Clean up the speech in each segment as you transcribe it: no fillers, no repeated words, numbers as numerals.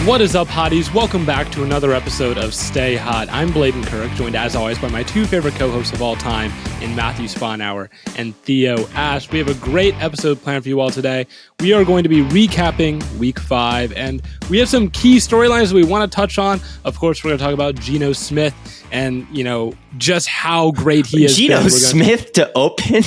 What is up, hotties? Welcome back to another episode of Stay Hot. I'm Bladen Kirk, joined as always by my two favorite co-hosts of all time in Matthew Sponhour and Theo Ash. We have a great episode planned for you all today. We are going to be recapping Week 5, and we have some key storylines that we want to touch on. Of course, we're going to talk about Geno Smith and, you know, just how great he is. Geno Smith to open?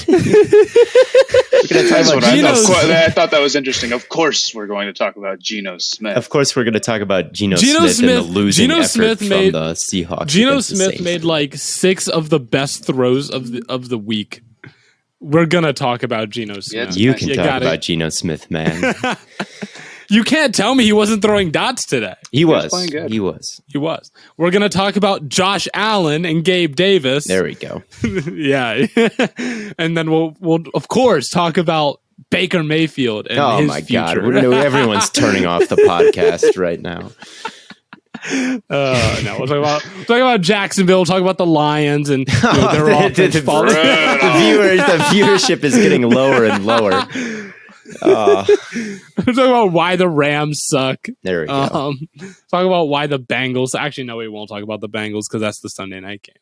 I thought that was interesting. Of course, we're going to talk about Geno Smith. Of course, we're going to talk about Geno Smith and the losing effort from the Seahawks. Geno Smith made like 6 of the best throws of the week. We're going to talk about Geno Smith. You can talk about Geno Smith, man. You can't tell me he wasn't throwing dots today. He was playing good. He was. We're going to talk about Josh Allen and Gabe Davis. There we go. Yeah. And then we'll of course talk about Baker Mayfield and his future. God. Everyone's turning off the podcast right now. No, we'll talk about Jacksonville. We'll talk about the Lions and the viewership is getting lower and lower. We're talking about why the Rams suck. There we go. Talk about why the Bengals. Actually, no, we won't talk about the Bengals because that's the Sunday night game.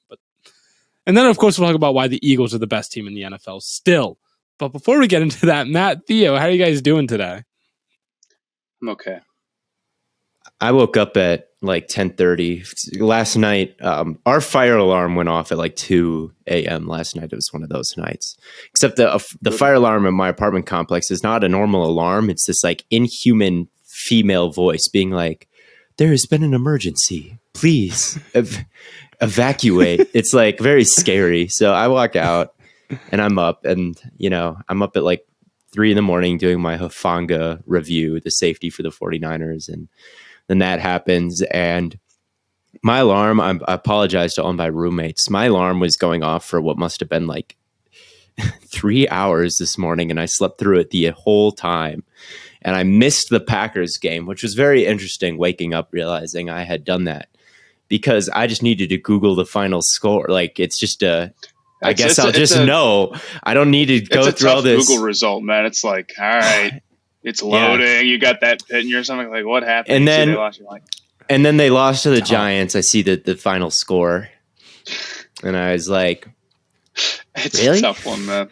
And then, of course, we'll talk about why the Eagles are the best team in the NFL still. But before we get into that, Matt, Theo, how are you guys doing today? I'm okay. I woke up at like 10:30 last night. Our fire alarm went off at like 2 a.m. last night. It was one of those nights. Except the fire alarm in my apartment complex is not a normal alarm. It's this like inhuman female voice being like, "There has been an emergency. Please evacuate." It's like very scary. So I walk out and I'm up, and I'm up at like 3 a.m. doing my Hufanga review, the safety for the 49ers, and then that happens, and my alarm, I apologize to all my roommates. My alarm was going off for what must have been like 3 hours this morning, and I slept through it the whole time. And I missed the Packers game, which was very interesting, waking up realizing I had done that, because I just needed to Google the final score. Like, it's just I guess I'll just know. I don't need to go through all this. Google result, man. It's like, all right. It's loading. Yeah. You got that pit in your stomach. Like, what happened? And then they lost to the Giants. I see the final score, and I was like, "It's really? a tough one, man."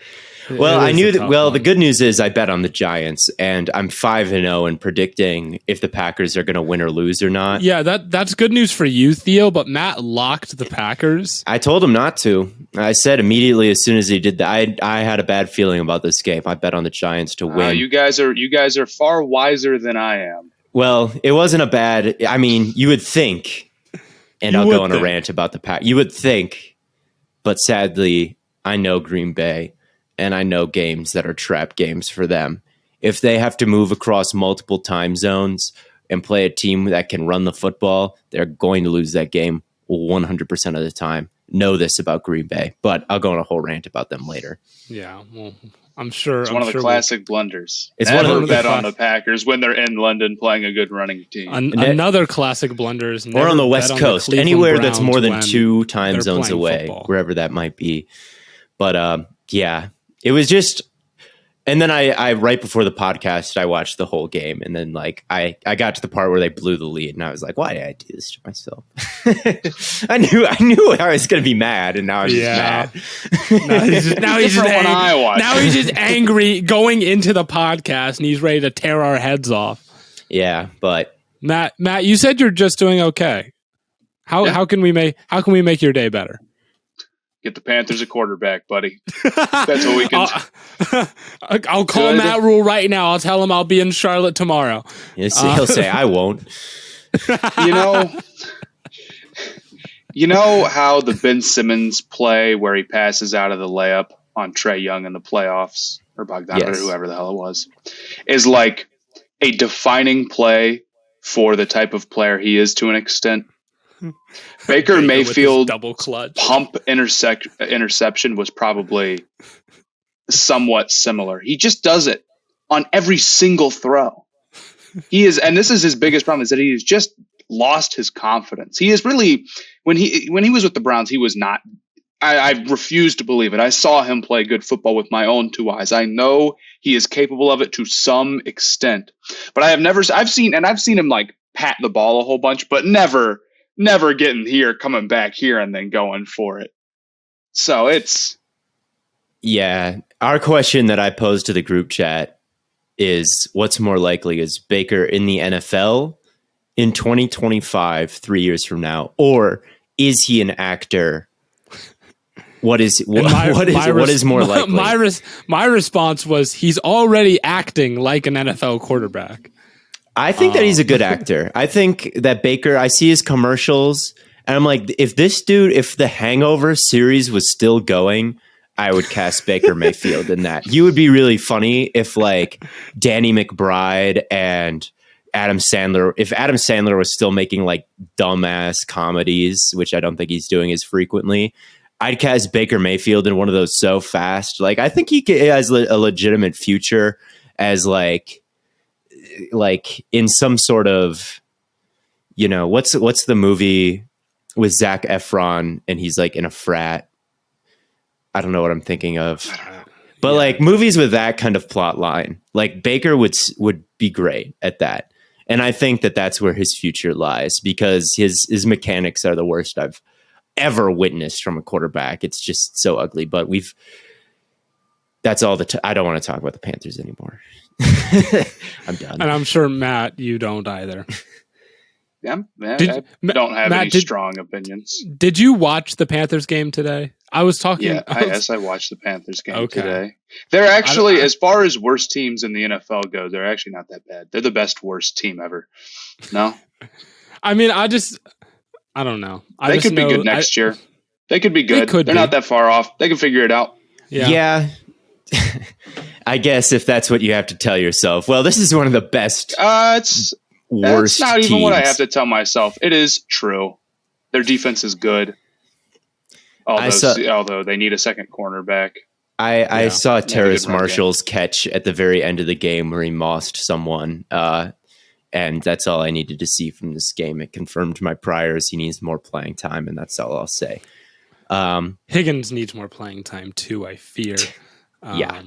Well, I knew that. Well, the good news is I bet on the Giants, and I'm 5-0 in predicting if the Packers are going to win or lose or not. Yeah, that's good news for you, Theo. But Matt locked the Packers. I told him not to. I said immediately as soon as he did that, I had a bad feeling about this game. I bet on the Giants to win. You guys are far wiser than I am. Well, it wasn't a bad. I mean, you would think, and I'll go on a rant about the Pack. You would think, but sadly, I know Green Bay. And I know games that are trap games for them. If they have to move across multiple time zones and play a team that can run the football, they're going to lose that game 100% of the time. Know this about Green Bay, but I'll go on a whole rant about them later. Yeah, well, I'm sure. It's one of the classic blunders. It's Never one of the bet on the Packers when they're in London playing a good running team. Another classic blunder is or on the West Coast, anywhere that's more than 2 time zones away, wherever that might be. But yeah. It was just, and then I right before the podcast, I watched the whole game, and then like I got to the part where they blew the lead, and I was like, why did I do this to myself? I knew I was going to be mad, and now I'm just mad. now he's just angry going into the podcast, and he's ready to tear our heads off. Yeah, but Matt, you said you're just doing okay. How can we make your day better? Get the Panthers a quarterback, buddy. That's what we can I'll call Matt Rule right now. I'll tell him I'll be in Charlotte tomorrow. He'll say, I won't. You know how the Ben Simmons play where he passes out of the layup on Trae Young in the playoffs, or Bogdanovic, or whoever the hell it was, is like a defining play for the type of player he is to an extent. Baker Mayfield double clutch pump interception was probably somewhat similar. He just does it on every single throw. He is, and this is his biggest problem, is that he has just lost his confidence. He is really, when he was with the Browns, he was not. I refuse to believe it. I saw him play good football with my own 2 eyes. I know he is capable of it to some extent, but I've seen him like pat the ball a whole bunch, but never getting here, coming back here, and then going for it. So it's Our question that I posed to the group chat is, what's more likely? Is Baker in the NFL in 2025, 3 years from now, or is he an actor? What is more likely? My response was, he's already acting like an NFL quarterback. I think that he's a good actor. I think that Baker, I see his commercials, and I'm like, if the Hangover series was still going, I would cast Baker Mayfield in that. He would be really funny if like Danny McBride and Adam Sandler was still making like dumbass comedies, which I don't think he's doing as frequently. I'd cast Baker Mayfield in one of those so fast. Like, I think he has a legitimate future as like in some sort of, what's the movie with Zac Efron and he's like in a frat? I don't know what I'm thinking of, but like movies with that kind of plot line, like Baker would be great at that. And I think that that's where his future lies, because his mechanics are the worst I've ever witnessed from a quarterback. It's just so ugly, but that's all I don't want to talk about the Panthers anymore. I'm done. And I'm sure, Matt, you don't either. Yeah, I don't have any strong opinions. Did you watch the Panthers game today? I was talking. Yeah, I watched the Panthers game today. They're actually, as far as worst teams in the NFL go, they're actually not that bad. They're the best worst team ever. No? I mean, I don't know. They could be good next year. They could be good. They're not that far off. They can figure it out. Yeah. I guess if that's what you have to tell yourself. Well, this is one of the best worst It's not even teams. what I have to tell myself. It is true. Their defense is good. Although they need a second cornerback. I saw Terrace Marshall's catch at the very end of the game where he mossed someone. And that's all I needed to see from this game. It confirmed my priors. He needs more playing time, and that's all I'll say. Higgins needs more playing time too, I fear. Yeah.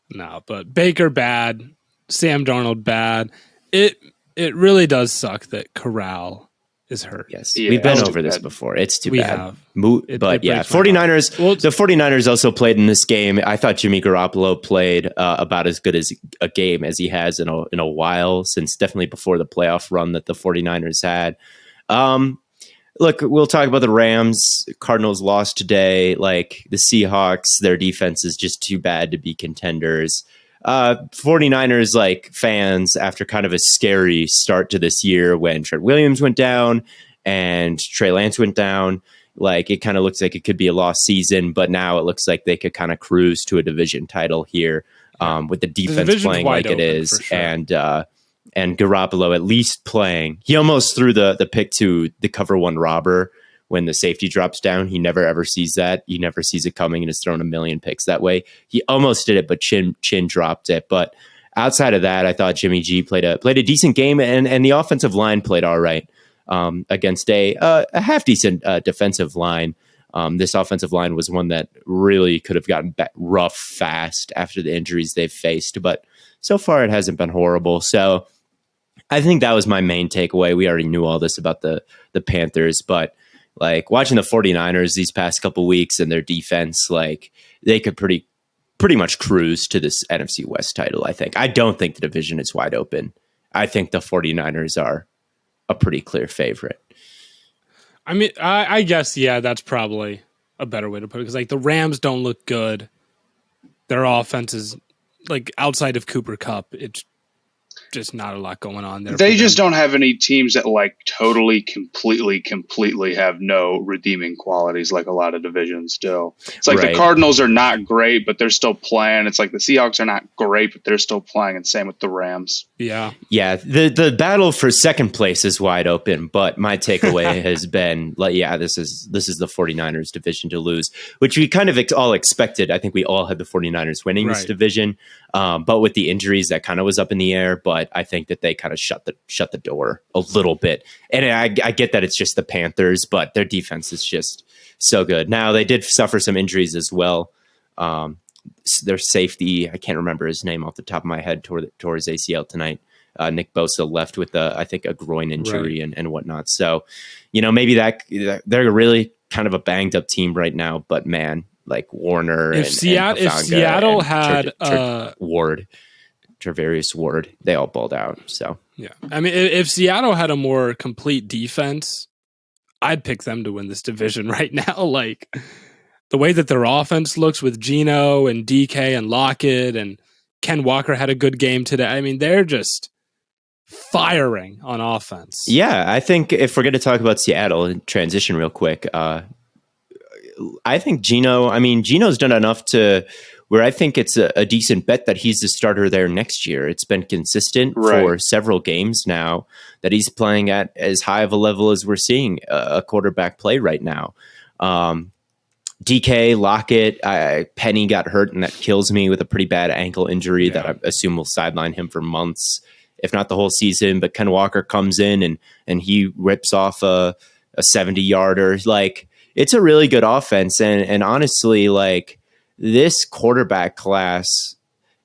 No, but Baker bad, Sam Darnold bad. It really does suck that Corral is hurt. Yes, we've been over this before. It's too bad. Have. But 49ers. Well, the 49ers also played in this game. I thought Jimmy Garoppolo played about as good as a game as he has in a while, since definitely before the playoff run that the 49ers had. Look, we'll talk about the Rams. Cardinals lost today. Like the Seahawks, their defense is just too bad to be contenders. 49ers like fans, after kind of a scary start to this year when Trent Williams went down and Trey Lance went down, like it kind of looks like it could be a lost season, but now it looks like they could kind of cruise to a division title here with the defense playing like it is. Sure. And Garoppolo at least playing. He almost threw the pick to the cover one robber when the safety drops down. He never ever sees that. He never sees it coming and has thrown a million picks that way. He almost did it, but chin dropped it. But outside of that, I thought Jimmy G played a decent game, and the offensive line played all right against a half decent defensive line. This offensive line was one that really could have gotten rough fast after the injuries they've faced, but so far it hasn't been horrible. So I think that was my main takeaway. We already knew all this about the Panthers, but like watching the 49ers these past couple weeks and their defense, like they could pretty much cruise to this NFC West title, I think. I don't think the division is wide open. I think the 49ers are a pretty clear favorite. I mean, I guess, yeah, that's probably a better way to put it, because like the Rams don't look good. Their offense is like outside of Cooper Kupp, it's just not a lot going on there. They just don't have any teams that like totally, completely have no redeeming qualities like a lot of divisions do. It's like the Cardinals are not great, but they're still playing. It's like the Seahawks are not great, but they're still playing, and same with the Rams. Yeah. The battle for second place is wide open, but my takeaway has been like, yeah, this is the 49ers division to lose, which we kind of all expected. I think we all had the 49ers winning this division, but with the injuries, that kind of was up in the air. But I think that they kind of shut the door a little bit. And I get that it's just the Panthers, but their defense is just so good. Now, they did suffer some injuries as well. Their safety, I can't remember his name off the top of my head, tore his ACL tonight. Nick Bosa left with I think a groin injury and whatnot. So, maybe they're really kind of a banged up team right now. But man, like Warner if Seattle had Travarius Ward, they all balled out. So yeah, I mean, if Seattle had a more complete defense, I'd pick them to win this division right now. Like the way that their offense looks with Geno and DK and Lockett and Ken Walker had a good game today. I mean, they're just firing on offense. Yeah, I think if we're going to talk about Seattle and transition real quick, I think Geno's done enough to where I think it's a decent bet that he's the starter there next year. It's been consistent for several games now that he's playing at as high of a level as we're seeing a quarterback play right now. DK, Lockett, Penny got hurt, and that kills me with a pretty bad ankle injury that I assume will sideline him for months, if not the whole season. But Ken Walker comes in and he rips off a 70-yarder. Like, it's a really good offense. And honestly, like, this quarterback class,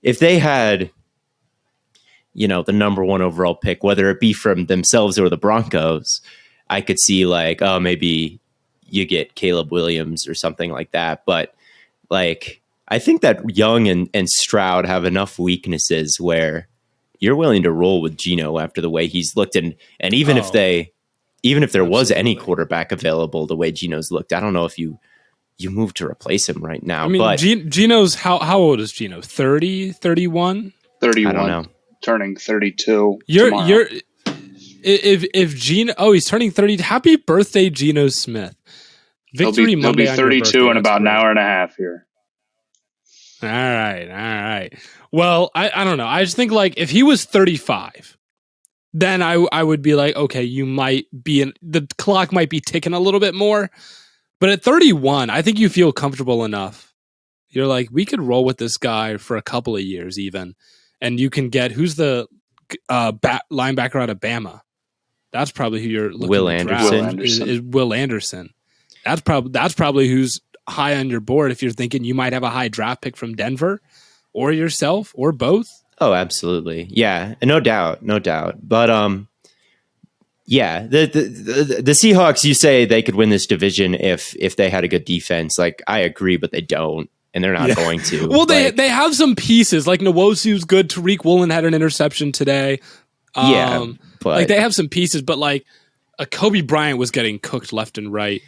if they had, the number one overall pick, whether it be from themselves or the Broncos, I could see like, oh, maybe you get Caleb Williams or something like that. But like, I think that Young and Stroud have enough weaknesses where you're willing to roll with Geno after the way he's looked. And even if there was any quarterback available the way Geno's looked, I don't know if you move to replace him right now. I mean, but Geno's how old is Geno? 30, 31? 31. I don't know. Turning 32. If Geno, he's turning 30. Happy birthday, Geno Smith. Victory Monday. He'll be 32 in about an hour and a half here. All right. Well, I don't know. I just think like if he was 35, then I would be like, okay, you might be the clock might be ticking a little bit more. But at 31, I think you feel comfortable enough. You're like, we could roll with this guy for a couple of years even. And you can get, who's the linebacker out of Bama? That's probably who you're looking Will to Anderson. draft, is Will Anderson. That's probably who's high on your board if you're thinking you might have a high draft pick from Denver or yourself or both. Oh, absolutely. Yeah, no doubt. But yeah, the Seahawks, you say they could win this division if they had a good defense. Like, I agree, but they don't, and they're not going to. Well, they have some pieces. Like, Nwosu's good. Tariq Woolen had an interception today. But like, they have some pieces, but like, Kobe Bryant was getting cooked left and right.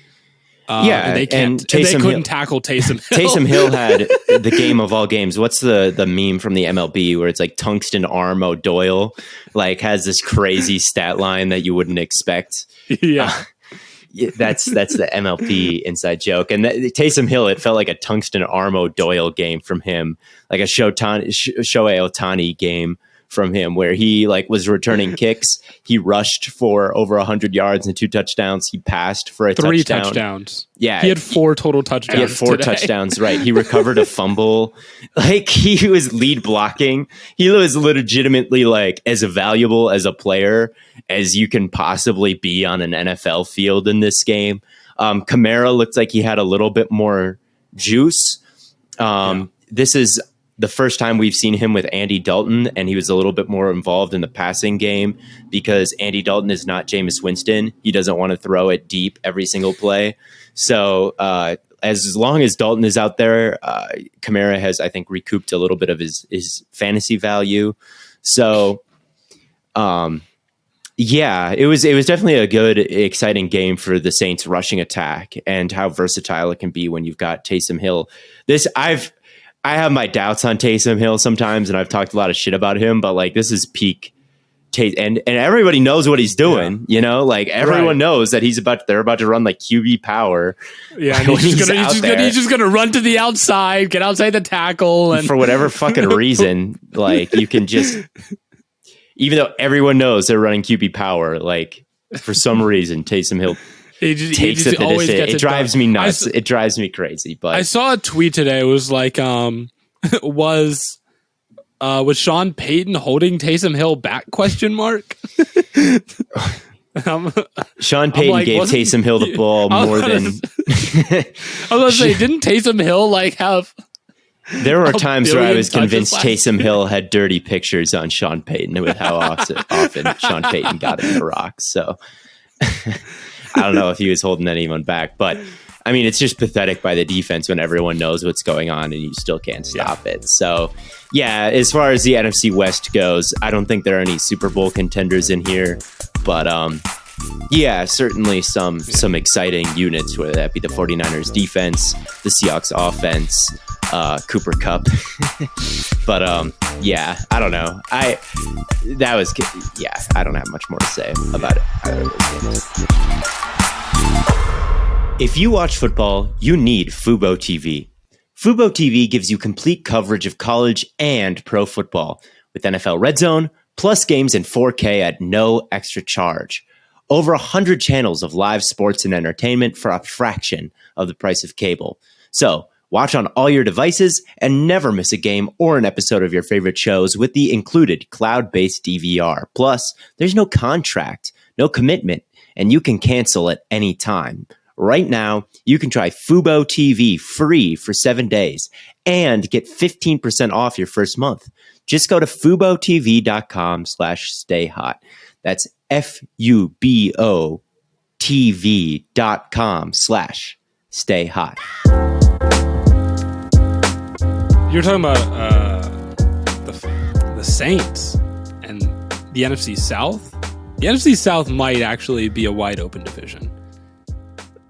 And they couldn't tackle Taysom Hill. Taysom Hill had the game of all games. What's the meme from the MLB where it's like tungsten arm O'Doyle, like has this crazy stat line that you wouldn't expect. Yeah. That's the MLB inside joke. And Taysom Hill, it felt like a tungsten arm O'Doyle game from him, like a Shohei Ohtani game from him, where he like was returning kicks. He rushed for over 100 yards and 2 touchdowns. He passed for 3 touchdowns. Yeah, he had 4 total touchdowns. He had 4 touchdowns. Right. He recovered a fumble. Like, he was lead blocking. He was legitimately like as valuable as a player as you can possibly be on an NFL field in this game. Kamara looked like he had a little bit more juice. This is the first time we've seen him with Andy Dalton, and he was a little bit more involved in the passing game because Andy Dalton is not Jameis Winston. He doesn't want to throw it deep every single play. So as long as Dalton is out there, Kamara has, I think, recouped a little bit of his fantasy value. So, it was definitely a good, exciting game for the Saints rushing attack and how versatile it can be when you've got Taysom Hill. I have my doubts on Taysom Hill sometimes, and I've talked a lot of shit about him, but like, this is peak and everybody knows what he's doing, like everyone knows that they're about to run like QB power. Yeah. And he's just going to run to the outside, get outside the tackle. And for whatever fucking reason, like you can just, even though everyone knows they're running QB power, like for some reason, Taysom Hill takes it. It drives me nuts. It drives me crazy. But I saw a tweet today. It was like, was Sean Payton holding Taysom Hill back? ? Sean Payton gave Taysom Hill the ball more than. I was going to say, didn't Taysom Hill like have There were times where I was touches convinced last Taysom year. Hill had dirty pictures on Sean Payton with how often Sean Payton got in the rocks. So I don't know if he was holding anyone back, but I mean, it's just pathetic by the defense when everyone knows what's going on and you still can't stop it. So yeah, as far as the NFC West goes, I don't think there are any Super Bowl contenders in here, but yeah, certainly some exciting units, whether that be the 49ers defense, the Seahawks offense, Cooper Kupp. But yeah, I don't know. I don't have much more to say about it. Either of those games. If you watch football, you need Fubo TV. Fubo TV gives you complete coverage of college and pro football with NFL Red Zone, plus games in 4K at no extra charge. Over 100 channels of live sports and entertainment for a fraction of the price of cable. So, watch on all your devices and never miss a game or an episode of your favorite shows with the included cloud-based DVR. Plus, there's no contract, no commitment, and you can cancel at any time. Right now, you can try Fubo TV free for 7 days and get 15% off your first month. Just go to FuboTV.com/stayhot. That's FuboTV.com/stayhot. You're talking about the Saints and the NFC South. The NFC South might actually be a wide open division.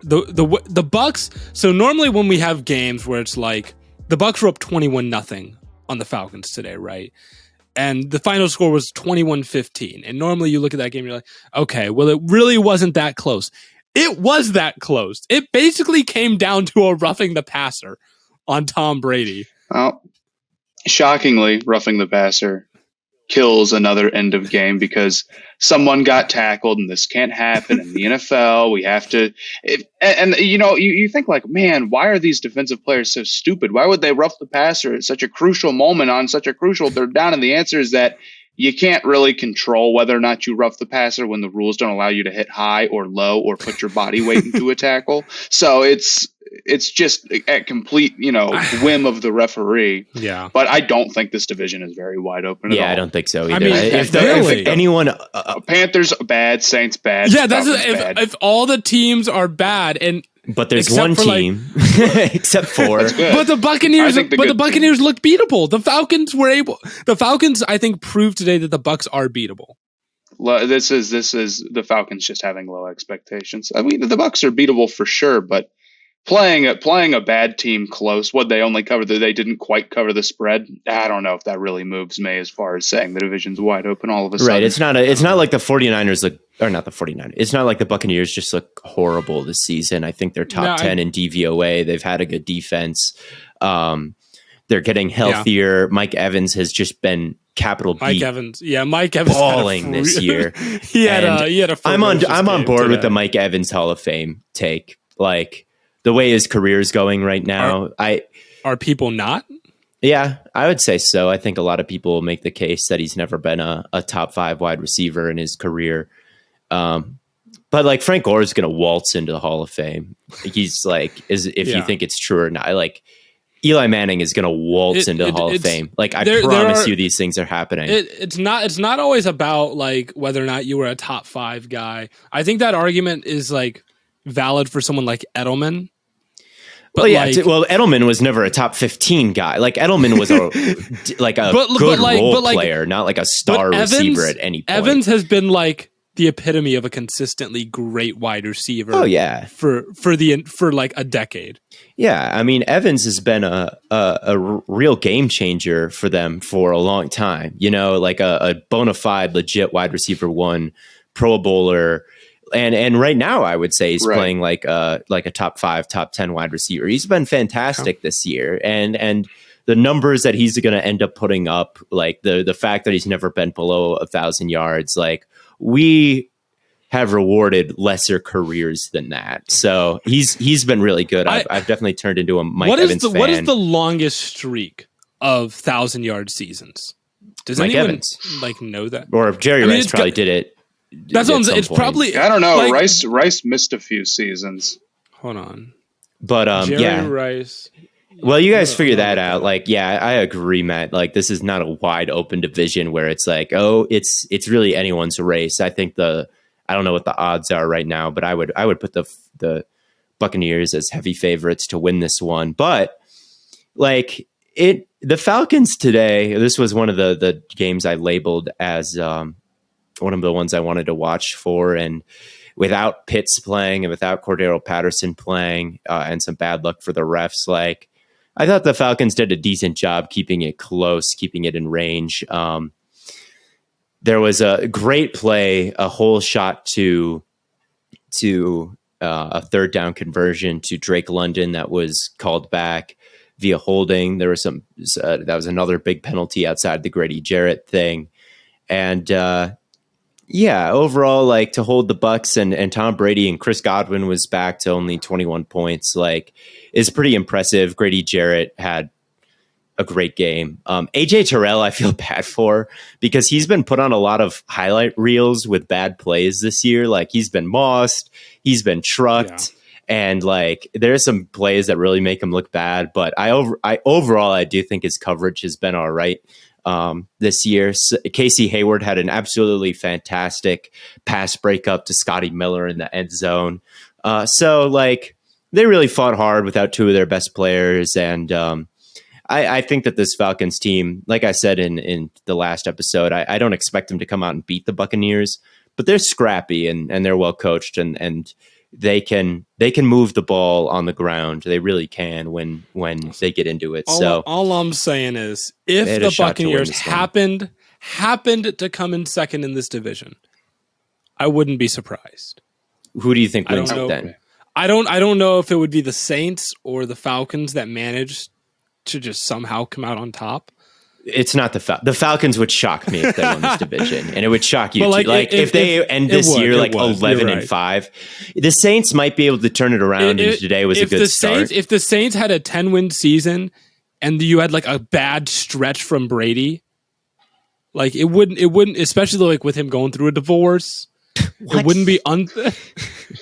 The Bucs. So normally when we have games where it's like the Bucs were up 21-0 on the Falcons today, right? And the final score was 21-15. And normally you look at that game and you're like, okay, well, it really wasn't that close. It was that close. It basically came down to a roughing the passer on Tom Brady. Well, shockingly, roughing the passer kills another end of game because someone got tackled, and this can't happen in the NFL. We have to, you think like, man, why are these defensive players so stupid? Why would they rough the passer at such a crucial moment on such a crucial third down? And the answer is that you can't really control whether or not you rough the passer when the rules don't allow you to hit high or low or put your body weight into a tackle. So it's just a complete, whim of the referee. Yeah. But I don't think this division is very wide open at all. Yeah, I don't think so either. I mean, if really? anyone... Panthers bad, Saints bad. Yeah, that's bad. if all the teams are bad and but there's one team except for but the Buccaneers the Buccaneers look beatable. The Falcons I think proved today that the Bucs are beatable. This is the Falcons just having low expectations. I mean, the Bucs are beatable for sure, but playing a bad team close, they didn't quite cover the spread. I don't know if that really moves me as far as saying the division's wide open all of a sudden. Right. It's not like the 49ers look, or not the 49ers. It's not like the Buccaneers just look horrible this season. I think they're top 10 in DVOA. They've had a good defense. They're getting healthier. Yeah. Mike Evans has just been capital B. Mike Evans balling this year. he had a I'm on board with the Mike Evans Hall of Fame take. Like, the way his career is going right now, are people not? Yeah, I would say so. I think a lot of people make the case that he's never been a top 5 wide receiver in his career. But like Frank Gore is going to waltz into the Hall of Fame. He's like, you think it's true or not, like Eli Manning is going to waltz into the Hall of Fame. Like I promise you, these things are happening. It's not always about like whether or not you were a top 5 guy. I think that argument is like valid for someone like Edelman. But Edelman was never a top 15 guy. Like Edelman was a good role player, not like a star receiver at any point. Evans has been like the epitome of a consistently great wide receiver. Oh yeah, for like a decade. Yeah, I mean Evans has been a real game changer for them for a long time. Like a bona fide, legit wide receiver 1, Pro Bowler. And right now, I would say he's playing like a top 5, top 10 wide receiver. He's been fantastic this year, and the numbers that he's going to end up putting up, like the fact that he's never been below 1,000 yards, like we have rewarded lesser careers than that. So he's been really good. I've definitely turned into a Mike Evans fan. What is the longest streak of 1,000-yard seasons? Does Mike anyone Evans know that? Or Jerry Rice probably did it. That's what I'm saying. It's probably, I don't know. Like, Rice missed a few seasons. Hold on. But Jerry Rice. Well, you guys I'm figure gonna that look out. up. Like, yeah, I agree, Matt. Like, this is not a wide open division where it's like, oh, it's really anyone's race. I think I don't know what the odds are right now, but I would put the Buccaneers as heavy favorites to win this one. But like the Falcons today, this was one of the games I labeled as one of the ones I wanted to watch for, and without Pitts playing and without Cordero Patterson playing, and some bad luck for the refs, like I thought the Falcons did a decent job keeping it close, keeping it in range. There was a great play, a whole shot to a third down conversion to Drake London that was called back via holding. There was that was another big penalty outside the Grady Jarrett thing. And overall, like to hold the Bucs and Tom Brady and Chris Godwin was back to only 21 points, like is pretty impressive. Grady Jarrett had a great game. AJ Terrell, I feel bad for because he's been put on a lot of highlight reels with bad plays this year. Like he's been mossed, he's been trucked, and like there's some plays that really make him look bad. But overall, I do think his coverage has been all right this year. Casey Hayward had an absolutely fantastic pass breakup to Scotty Miller in the end zone. So like they really fought hard without two of their best players, and I think that this Falcons team, like I said in the last episode, I don't expect them to come out and beat the Buccaneers, but they're scrappy and they're well coached and they can move the ball on the ground. They really can when they get into it. All I'm saying is if the Buccaneers happened to come in second in this division, I wouldn't be surprised. Who do you think wins it then? I don't know if it would be the Saints or the Falcons that managed to just somehow come out on top. It's not the Falcons would shock me if they won this division, and it would shock you. Like, if they end this year like 11-5, the Saints might be able to turn it around. And today was a good start. If the Saints had a 10-win season and you had like a bad stretch from Brady, like it wouldn't, especially like with him going through a divorce. It wouldn't be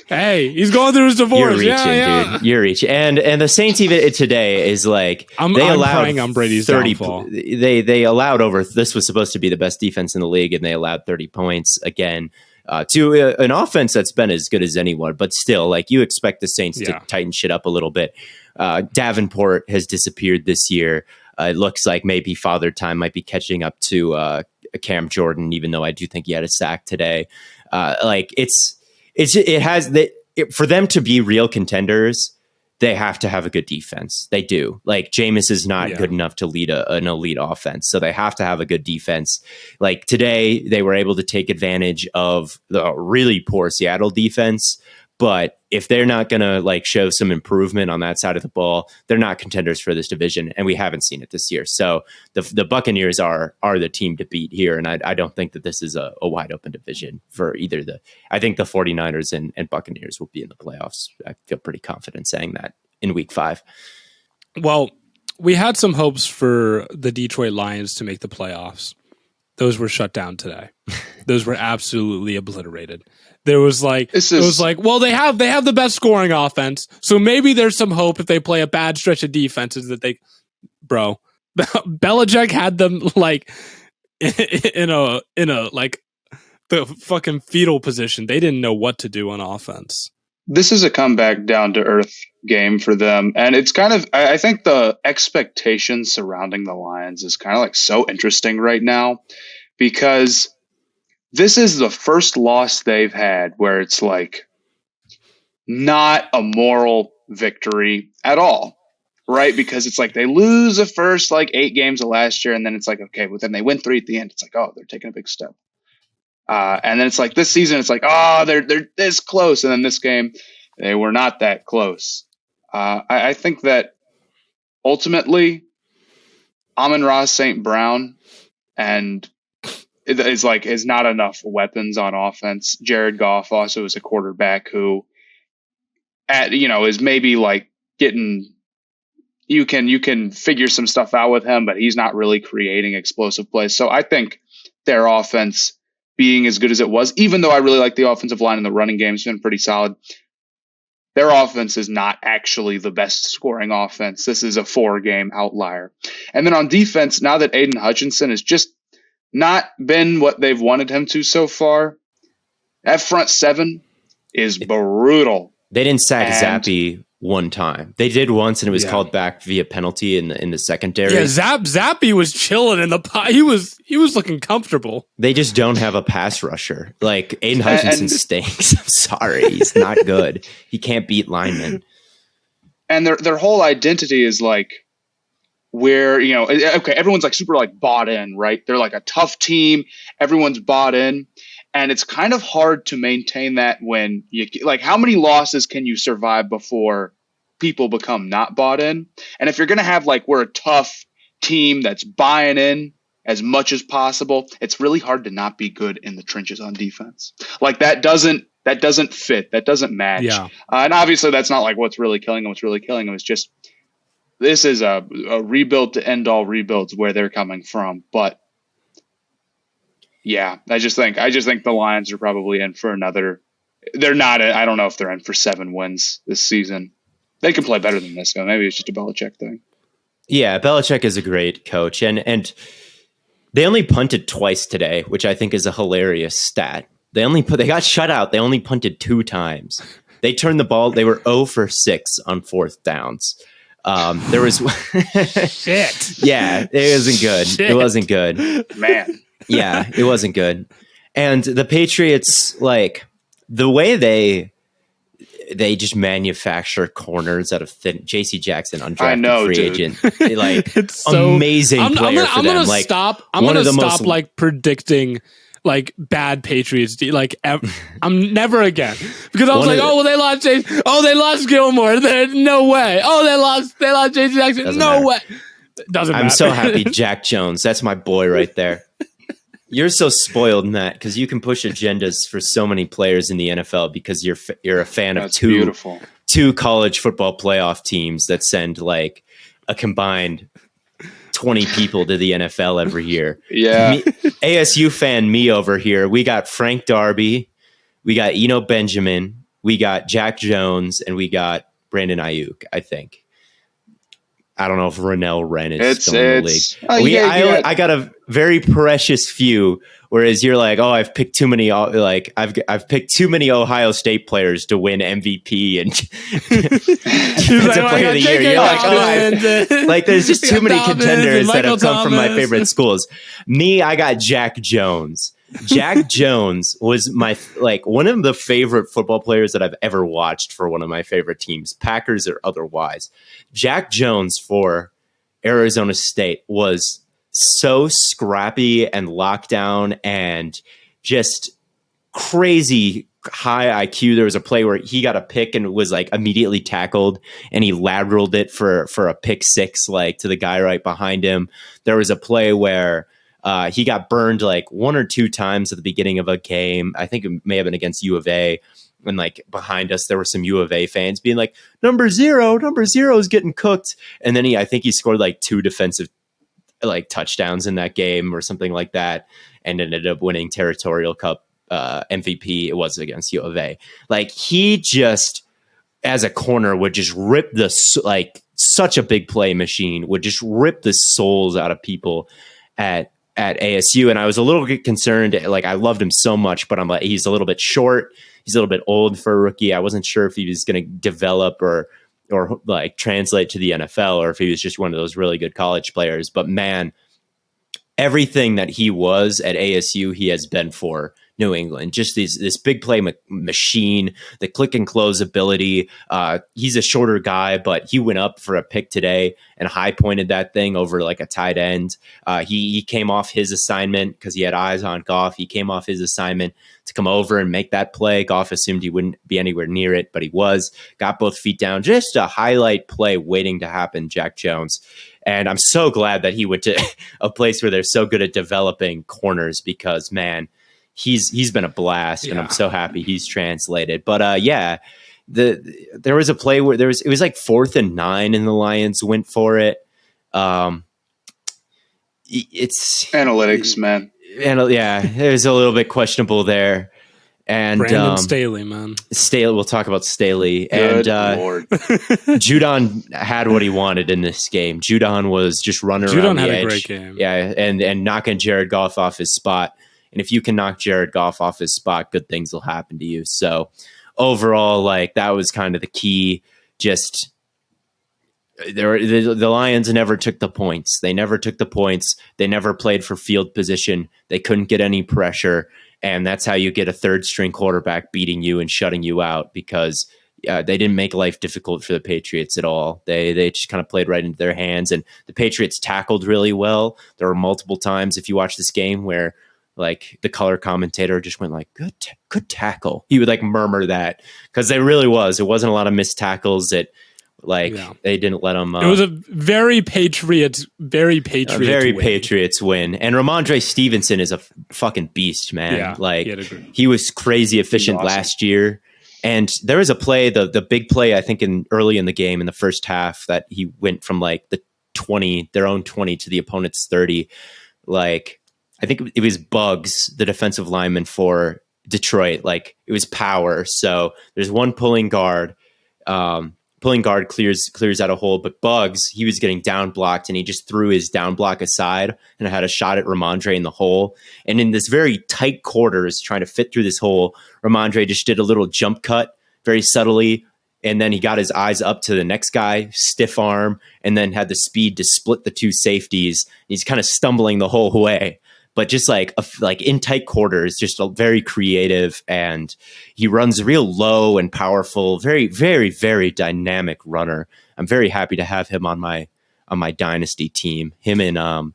Hey, he's going through his divorce. You're reaching, dude. You're reaching. And the Saints even today is like I'm praying on Brady's 30. Downfall. They allowed over. This was supposed to be the best defense in the league, and they allowed 30 points again to an offense that's been as good as anyone. But still, like you expect the Saints to tighten shit up a little bit. Davenport has disappeared this year. It looks like maybe Father Time might be catching up to Cam Jordan, even though I do think he had a sack today. For them to be real contenders, they have to have a good defense. They do. Like Jameis is not good enough to lead an elite offense, so they have to have a good defense. Like today, they were able to take advantage of the really poor Seattle defense. But if they're not going to like show some improvement on that side of the ball, they're not contenders for this division, and we haven't seen it this year. So the Buccaneers are the team to beat here, and I don't think that this is a wide open division for either I think the 49ers and Buccaneers will be in the playoffs. I feel pretty confident saying that in week 5. Well, we had some hopes for the Detroit Lions to make the playoffs. Those were shut down today. Those were absolutely obliterated. There was like, well, they have the best scoring offense, so maybe there's some hope if they play a bad stretch of defenses that they, bro, Belichick had them like in a like the fucking fetal position. They didn't know what to do on offense. This is a comeback down to earth game for them, and it's kind of I think the expectations surrounding the Lions is kind of like so interesting right now because this is the first loss they've had where it's like not a moral victory at all, right? Because it's like they lose the first like 8 games of last year, and then it's like, okay, but then they win 3 at the end. It's like, oh, they're taking a big step. And then it's like this season, it's like, oh, they're this close. And then this game, they were not that close. I think that ultimately, Amon-Ra St. Brown and is not enough weapons on offense. Jared Goff also is a quarterback who is maybe like getting, you can figure some stuff out with him, but he's not really creating explosive plays. So I think their offense being as good as it was, even though I really like the offensive line and the running game has been pretty solid, their offense is not actually the best scoring offense. This is a 4-game outlier. And then on defense, now that Aiden Hutchinson has just not been what they've wanted him to so far, that front seven is brutal. They didn't sack Zappy one time. They did once, and it was called back via penalty in the secondary. Yeah, Zappy was chilling in the pot. He was looking comfortable. They just don't have a pass rusher. Like, Aiden Hutchinson stinks. I'm sorry, he's not good. He can't beat linemen. And their whole identity is like, where, you know, okay, everyone's like super like bought in, right? They're like a tough team. Everyone's bought in. And it's kind of hard to maintain that when you like, how many losses can you survive before people become not bought in? And if you're going to have like, we're a tough team that's buying in as much as possible, it's really hard to not be good in the trenches on defense. Like that doesn't fit. That doesn't match. Yeah. And obviously that's not like what's really killing them. What's really killing them is just, this is a rebuild to end all rebuilds where they're coming from. But yeah, I just think the Lions are probably in for another. They're not. I don't know if they're in for 7 wins this season. They can play better than this, though. Maybe it's just a Belichick thing. Yeah, Belichick is a great coach, and they only punted twice today, which I think is a hilarious stat. They got shut out. They only punted 2 times. They turned the ball. They were 0 for 6 on 4th downs. There was shit. Yeah, it wasn't good. Shit. It wasn't good, man. Yeah, it wasn't good. And the Patriots, like the way they just manufacture corners out of thin. JC Jackson, undrafted free agent, like it's so amazing player for them. I'm gonna stop like predicting like bad Patriots. Like I'm never again, because I was like, they lost Jason. Oh, they lost Gilmore. No way. Oh, they lost JC Jackson. No way. Doesn't matter. I'm so happy. Jack Jones. That's my boy right there. You're so spoiled in that because you can push agendas for so many players in the NFL because you're a fan of two college football playoff teams that send like a combined 20 people to the NFL every year. Yeah. ASU fan me over here. We got Frank Darby, we got Eno Benjamin, we got Jack Jones, and we got Brandon Ayuk, I think. I don't know if Rennell Wren is still in the league. I got a very precious few, whereas you're like, oh, I've picked too many. Like I've picked too many Ohio State players to win MVP and defensive player of the year. You're like, oh, like there's just too many contenders that have come from my favorite schools. Me, I got Jack Jones. Jack Jones was my one of the favorite football players that I've ever watched for one of my favorite teams, Packers or otherwise. Jack Jones for Arizona State was so scrappy and lockdown and just crazy high IQ. There was a play where he got a pick and was like immediately tackled and he lateraled it for a pick 6, like to the guy right behind him. There was a play where he got burned like 1 or 2 times at the beginning of a game. I think it may have been against U of A. And like behind us, there were some U of A fans being like, number zero is getting cooked. And then I think he scored like 2 defensive like touchdowns in that game or something like that. And ended up winning Territorial Cup MVP. It was against U of A. Like he just, as a corner, would just rip such a big play machine, would just rip the souls out of people at ASU. And I was a little bit concerned. Like I loved him so much, but I'm like, he's a little bit short. He's a little bit old for a rookie. I wasn't sure if he was going to develop or like translate to the NFL or if he was just one of those really good college players. But man, everything that he was at ASU, he has been for New England. Just this big play machine, the click and close ability. He's a shorter guy, but he went up for a pick today and high pointed that thing over like a tight end. He came off his assignment because he had eyes on Goff. He came off his assignment to come over and make that play. Goff assumed he wouldn't be anywhere near it, but he was. Got both feet down. Just a highlight play waiting to happen, Jack Jones. And I'm so glad that he went to a place where they're so good at developing corners because, man, he's been a blast, and I'm so happy he's translated. But there was a play where it was like 4th and 9, and the Lions went for it. It's analytics, man. And it was a little bit questionable there. And Brandon Staley, man. Staley, we'll talk about Staley. Good and Lord. Judon had what he wanted in this game. Judon was just running around the edge. Judon had a great game. Yeah, and knocking Jared Goff off his spot. And if you can knock Jared Goff off his spot, good things will happen to you. So overall, like, that was kind of the key. Just the Lions never took the points. They never took the points. They never played for field position. They couldn't get any pressure. And that's how you get a third string quarterback beating you and shutting you out, because they didn't make life difficult for the Patriots at all. They just kind of played right into their hands. And the Patriots tackled really well. There were multiple times, if you watch this game, where like the color commentator just went like, good tackle. He would like murmur that, because there really was. It wasn't a lot of missed tackles. They didn't let them. It was a very Patriots win. Patriots win. And Ramondre Stevenson is a fucking beast, man. Yeah, he was crazy efficient last year. And there was a play, the big play, I think early in the game in the first half, that he went from like the 20, their own 20 to the opponent's 30. Like, I think it was Bugs, the defensive lineman for Detroit. Like, it was power. So there's one pulling guard. Pulling guard clears out a hole, but Bugs, he was getting down blocked, and he just threw his down block aside and had a shot at Ramondre in the hole. And in this very tight quarters, trying to fit through this hole, Ramondre just did a little jump cut very subtly, and then he got his eyes up to the next guy, stiff arm, and then had the speed to split the two safeties. He's kind of stumbling the whole way, but just like in tight quarters, just a very creative, and he runs real low and powerful, very, very, very dynamic runner. I'm very happy to have him on my dynasty team. Him and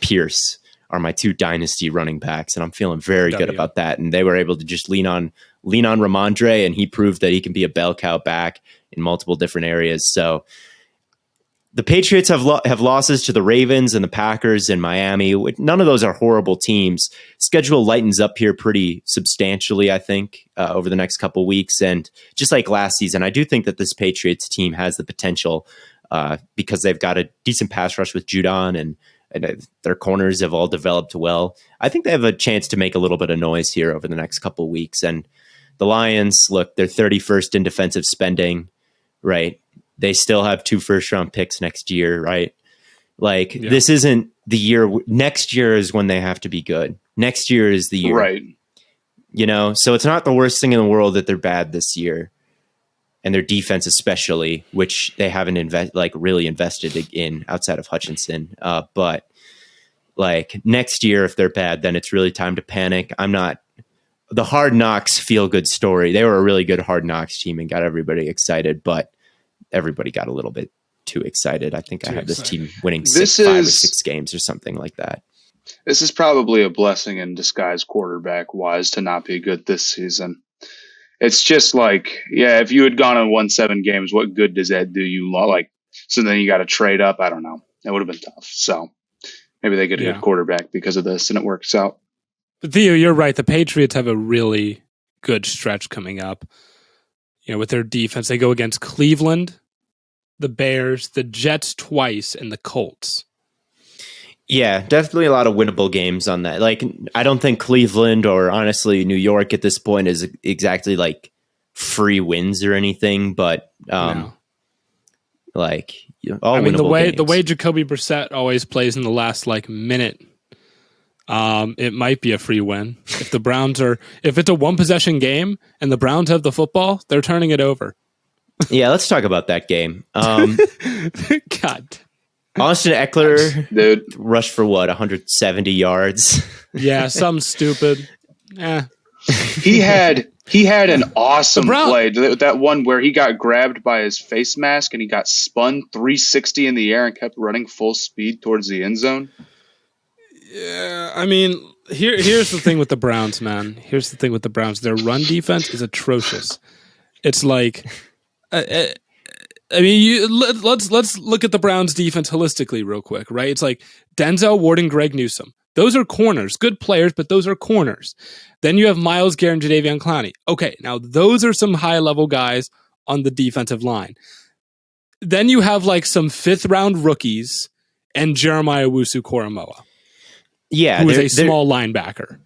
Pierce are my two dynasty running backs, and I'm feeling very good about that. And they were able to just lean on Ramondre, and he proved that he can be a bell cow back in multiple different areas. So the Patriots have losses to the Ravens and the Packers and Miami. None of those are horrible teams. Schedule lightens up here pretty substantially, I think, over the next couple weeks. And just like last season, I do think that this Patriots team has the potential, because they've got a decent pass rush with Judon, and their corners have all developed well. I think they have a chance to make a little bit of noise here over the next couple weeks. And the Lions, look, they're 31st in defensive spending, right? They still have 2 first-round picks next year, right? Like, This isn't the year. Next year is when they have to be good. Next year is the year. Right. You know, so it's not the worst thing in the world that they're bad this year. And their defense especially, which they haven't really invested in outside of Hutchinson. But, like, next year, if they're bad, then it's really time to panic. The Hard Knocks feel-good story. They were a really good Hard Knocks team and got everybody excited, but everybody got a little bit too excited. I think I have this team winning 5 or 6 games or something like that. This is probably a blessing in disguise quarterback wise to not be good this season. It's just like, if you had gone and won 7 games, what good does that do you? So then you got to trade up. I don't know. That would have been tough. So maybe they get a good quarterback because of this and it works out. But Theo, you're right. The Patriots have a really good stretch coming up. You know, with their defense, they go against Cleveland, the Bears, the Jets twice, and the Colts. Yeah, definitely a lot of winnable games on that. Like, I don't think Cleveland or honestly New York at this point is exactly like free wins or anything, but all winnable the way Jacoby Brissett always plays in the last minute, it might be a free win. If it's a 1-possession game and the Browns have the football, they're turning it over. Yeah, let's talk about that game. God. Austin Eckler rushed for 170 yards. Yeah, something stupid. He had an awesome play. That one where he got grabbed by his face mask and he got spun 360 in the air and kept running full speed towards the end zone. Yeah, I mean, here's the thing with the Browns, man. Here's the thing with the Browns. Their run defense is atrocious. It's like, I mean, let's look at the Browns defense holistically real quick, right? It's like Denzel Ward and Greg Newsome. Those are corners, good players, but those are corners. Then you have Myles Garrett and Jadeveon Clowney. Okay, now those are some high-level guys on the defensive line. Then you have some 5th-round rookies and Jeremiah Owusu-Koramoah. Yeah, who is a small linebacker.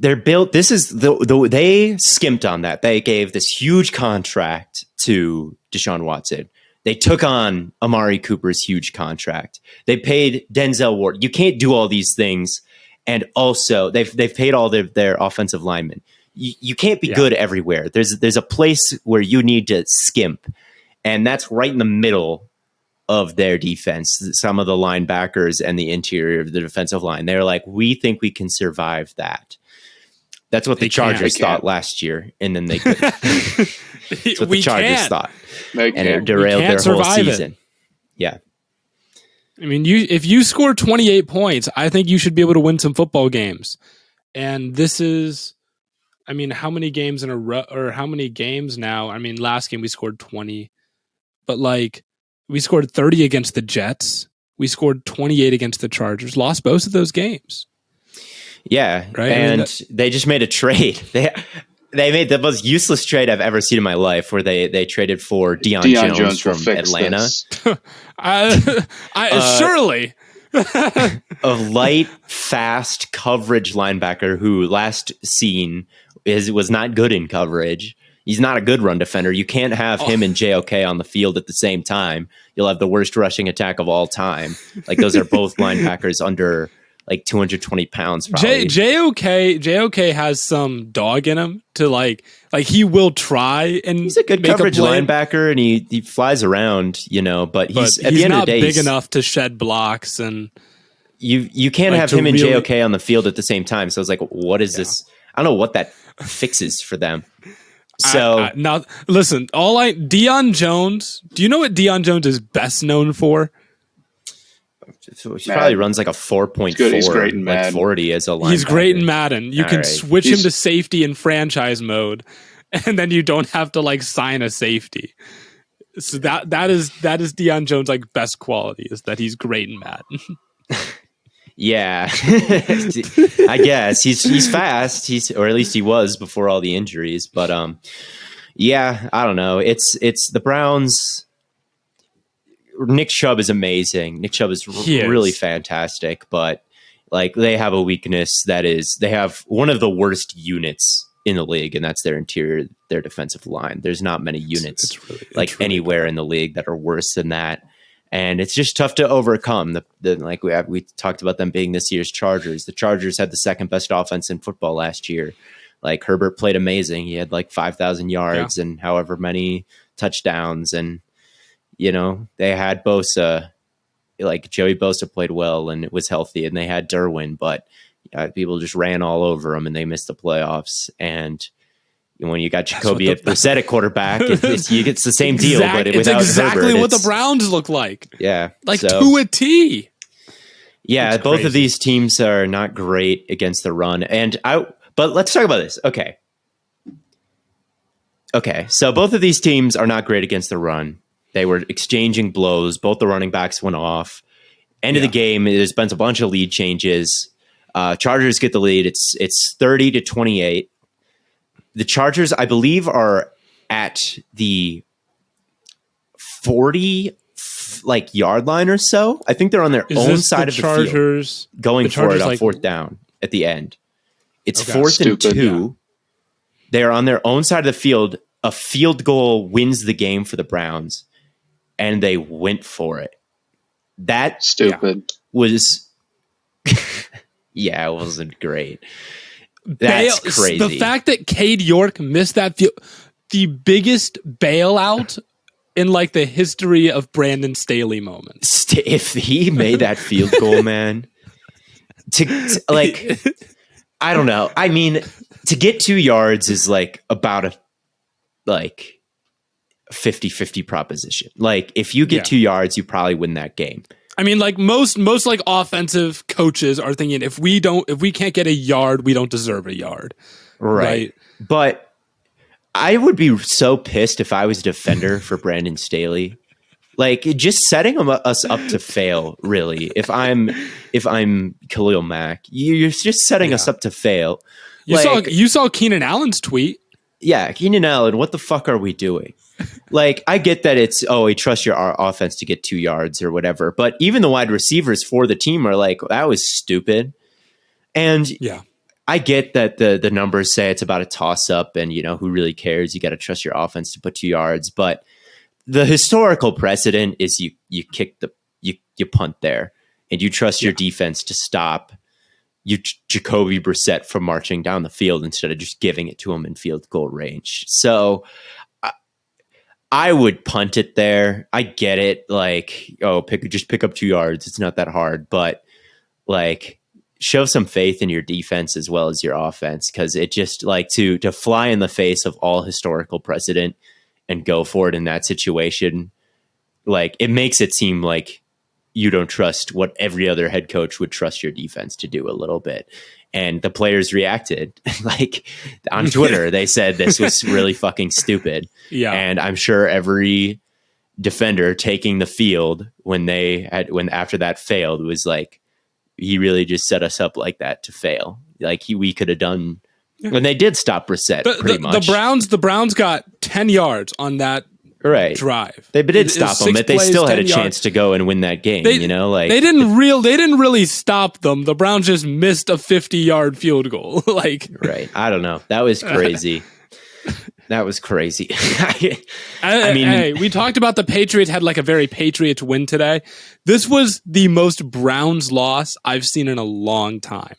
they're built. This is they skimped on that. They gave this huge contract to Deshaun Watson. They took on Amari Cooper's huge contract. They paid Denzel Ward. You can't do all these things, and also they've paid all their offensive linemen. You can't be good everywhere. There's a place where you need to skimp, and that's right in the middle of their defense. Some of the linebackers and the interior of the defensive line. They're like, we think we can survive that. That's what the Chargers thought last year, and then they couldn't. That's what the Chargers thought. And it derailed their whole season. Yeah. I mean, if you score 28 points, I think you should be able to win some football games. And this is, I mean, how many games in a row, or how many games now? I mean, last game we scored 20, but like we scored 30 against the Jets. We scored 28 against the Chargers, lost both of those games. Yeah. Right. And they just made a trade. They made the most useless trade I've ever seen in my life, where they traded for Deion Jones from Atlanta. Surely. A light, fast coverage linebacker who last seen was not good in coverage. He's not a good run defender. You can't have him and JOK on the field at the same time. You'll have the worst rushing attack of all time. Like, those are both linebackers under like 220 pounds. Probably. JOK has some dog in him to like he will try, and he's a good coverage linebacker, and he flies around, but he's at the end of the day big enough to shed blocks, and you can't have him and JOK on the field at the same time. So it's like, what is this? I don't know what that fixes for them. So now listen, Deion Jones. Do you know what Deion Jones is best known for? He probably runs like a 4.4, he's great in Madden. 40 as a linebacker. He's great in Madden. You can switch him to safety in franchise mode, and then you don't have to like sign a safety. So that is Deion Jones' like best quality, is that he's great in Madden. Yeah, I guess he's fast. Or at least he was before all the injuries. But yeah, I don't know. It's the Browns. Nick Chubb is amazing. Nick Chubb is really fantastic, but like they have a weakness that is they have one of the worst units in the league, and that's their interior, their defensive line. There's not many units it's really anywhere in the league that are worse than that, and it's just tough to overcome. Like we talked about them being this year's Chargers. The Chargers had the second best offense in football last year. Like, Herbert played amazing. He had like 5,000 yards and however many touchdowns, and they had Bosa, like Joey Bosa played well and it was healthy, and they had Derwin, but people just ran all over him and they missed the playoffs. And when you got Jacoby Brissett at quarterback, it's the same deal, but without exactly Herbert, what the Browns look like. Yeah. Like to a T. Yeah, it's both crazy. Of these teams are not great against the run. But let's talk about this. Okay. So both of these teams are not great against the run. They were exchanging blows. Both the running backs went off. End of the game, there's been a bunch of lead changes. Chargers get the lead. It's 30-28. The Chargers, I believe, are at the 40 yard line or so. I think they're on their own side of the field, going for it on fourth down at the end. It's 4th and 2. Yeah. They're on their own side of the field. A field goal wins the game for the Browns, and they went for it. That was, it wasn't great. That's crazy. The fact that Cade York missed that field, the biggest bailout in like the history of Brandon Staley moments. If he made that field goal, man, I don't know. I mean, to get 2 yards is like about a 50-50 proposition. Like, if you get 2 yards, you probably win that game. I mean, like most like offensive coaches are thinking, if we can't get a yard, we don't deserve a yard. Right. But I would be so pissed if I was a defender for Brandon Staley. Like, just setting us up to fail, really. If I'm Khalil Mack, you're just setting us up to fail. You saw Keenan Allen's tweet. Yeah, Keenan Allen, what the fuck are we doing? Like, I get that it's, we trust your offense to get 2 yards or whatever. But even the wide receivers for the team are like, that was stupid. And I get that the numbers say it's about a toss up, and who really cares? You got to trust your offense to put 2 yards, but the historical precedent is you kick you punt there, and you trust your defense to stop Jacoby Brissett from marching down the field instead of just giving it to him in field goal range. So I would punt it there. I get it. Like, just pick up 2 yards. It's not that hard, but like, show some faith in your defense as well as your offense, because it just to fly in the face of all historical precedent and go for it in that situation. Like, it makes it seem like you don't trust what every other head coach would trust your defense to do a little bit. And the players reacted like on Twitter. They said this was really fucking stupid. Yeah. And I'm sure every defender taking the field when after that failed was like, he really just set us up like that to fail. Like we could have done when they did stop Brissett pretty much. The Browns got 10 yards on that drive. They did stop them, but they still had a chance to go and win that game. They didn't really stop them. The Browns just missed a 50-yard field goal. I don't know. That was crazy. That was crazy. I mean, hey, we talked about the Patriots had like a very Patriots win today. This was the most Browns loss I've seen in a long time.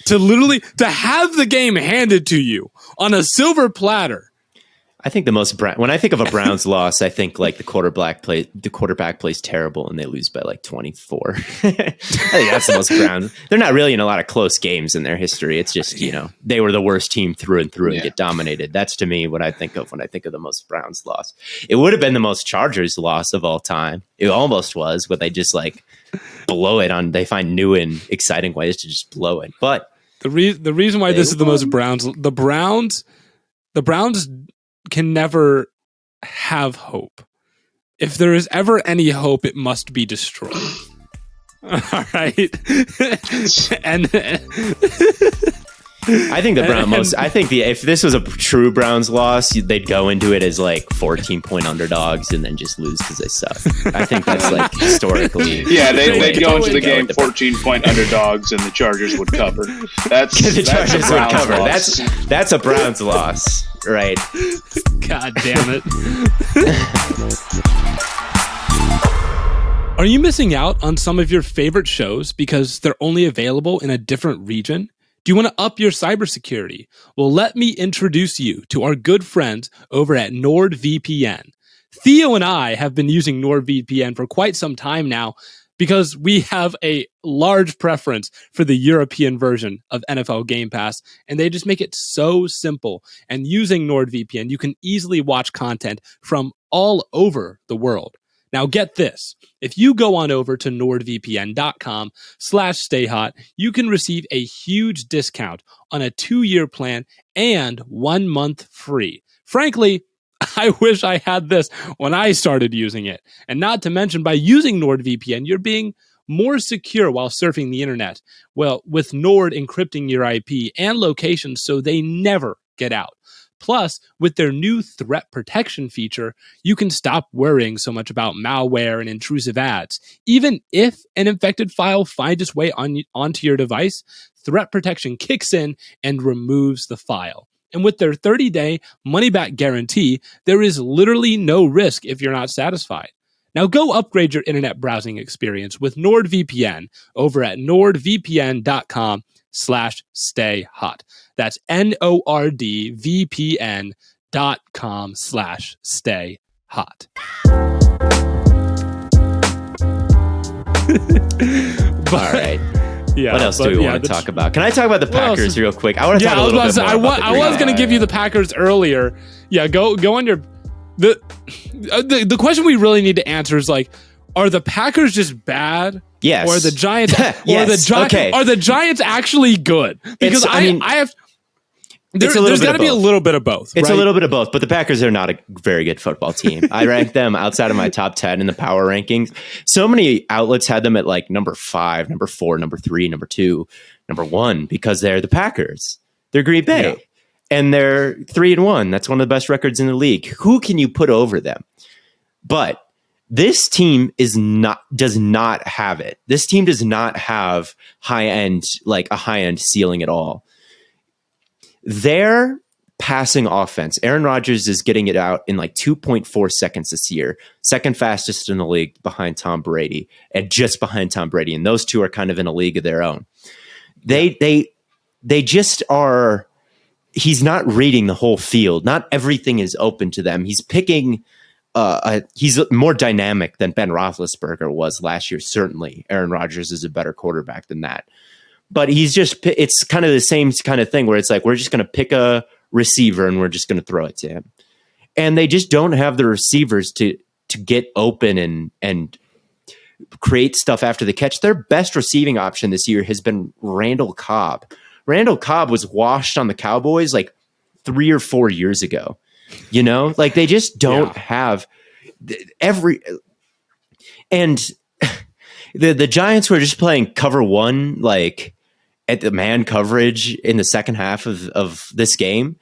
To have the game handed to you on a silver platter. I think when I think of a Browns loss, I think like the quarterback plays terrible and they lose by like 24. I think that's the most Browns. They're not really in a lot of close games in their history. It's just, they were the worst team through and through and get dominated. That's to me what I think of when I think of the most Browns loss. It would have been the most Chargers loss of all time. It almost was, but they just like blow it they find new and exciting ways to just blow it. But the reason why this is the most Browns, the Browns can never have hope. If there is ever any hope, it must be destroyed. All right. And I think if this was a true Browns loss, they'd go into it as like 14-point underdogs and then just lose because they suck. I think that's like historically. Yeah, they'd go into the game 14-point underdogs and the Chargers would cover. That's a Browns loss, right? God damn it. Are you missing out on some of your favorite shows because they're only available in a different region? Do you want to up your cybersecurity? Well, let me introduce you to our good friends over at NordVPN. Theo and I have been using NordVPN for quite some time now because we have a large preference for the European version of NFL Game Pass, and they just make it so simple. And using NordVPN, you can easily watch content from all over the world. Now get this, if you go on over to nordvpn.com/stayhot, you can receive a huge discount on a 2-year plan and 1 month free. Frankly, I wish I had this when I started using it. And not to mention, by using NordVPN, you're being more secure while surfing the internet. Well, with Nord encrypting your IP and location so they never get out. Plus, with their new threat protection feature, you can stop worrying so much about malware and intrusive ads. Even if an infected file finds its way onto your device, threat protection kicks in and removes the file. And with their 30-day money-back guarantee, there is literally no risk if you're not satisfied. Now go upgrade your internet browsing experience with NordVPN over at nordvpn.com/stayhot. That's NordVPN.com/stayhot. All right. Yeah, what else do we want to talk about? Can I talk about the Packers real quick? I want to talk a little bit more about I was going to give you the Packers earlier. Yeah, go on your... The question we really need to answer is like, are the Packers just bad? Yes. Or are the Giants? Yes. Are the Giants actually good? Because there's got to be a little bit of both. It's right? a little bit of both, but the Packers are not a very good football team. I rank them outside of my top 10 in the power rankings. So many outlets had them at like number 5, number 4, number 3, number 2, number 1 because they're the Packers. They're Green Bay. Yeah. And they're 3-1. That's one of the best records in the league. Who can you put over them? But this team does not have it. This team does not have a high end ceiling at all. Their passing offense, Aaron Rodgers is getting it out in like 2.4 seconds this year, second fastest in the league behind Tom Brady and just behind Tom Brady. And those two are kind of in a league of their own. They just are. He's not reading the whole field. Not everything is open to them. He's picking. He's more dynamic than Ben Roethlisberger was last year. Certainly, Aaron Rodgers is a better quarterback than that. But it's kind of the same kind of thing where it's like, we're just going to pick a receiver and we're just going to throw it to him. And they just don't have the receivers to get open and create stuff after the catch. Their best receiving option this year has been Randall Cobb. Randall Cobb was washed on the Cowboys like 3 or 4 years ago. You know, like they just don't have and the Giants were just playing cover one, like at the man coverage in the second half of this game.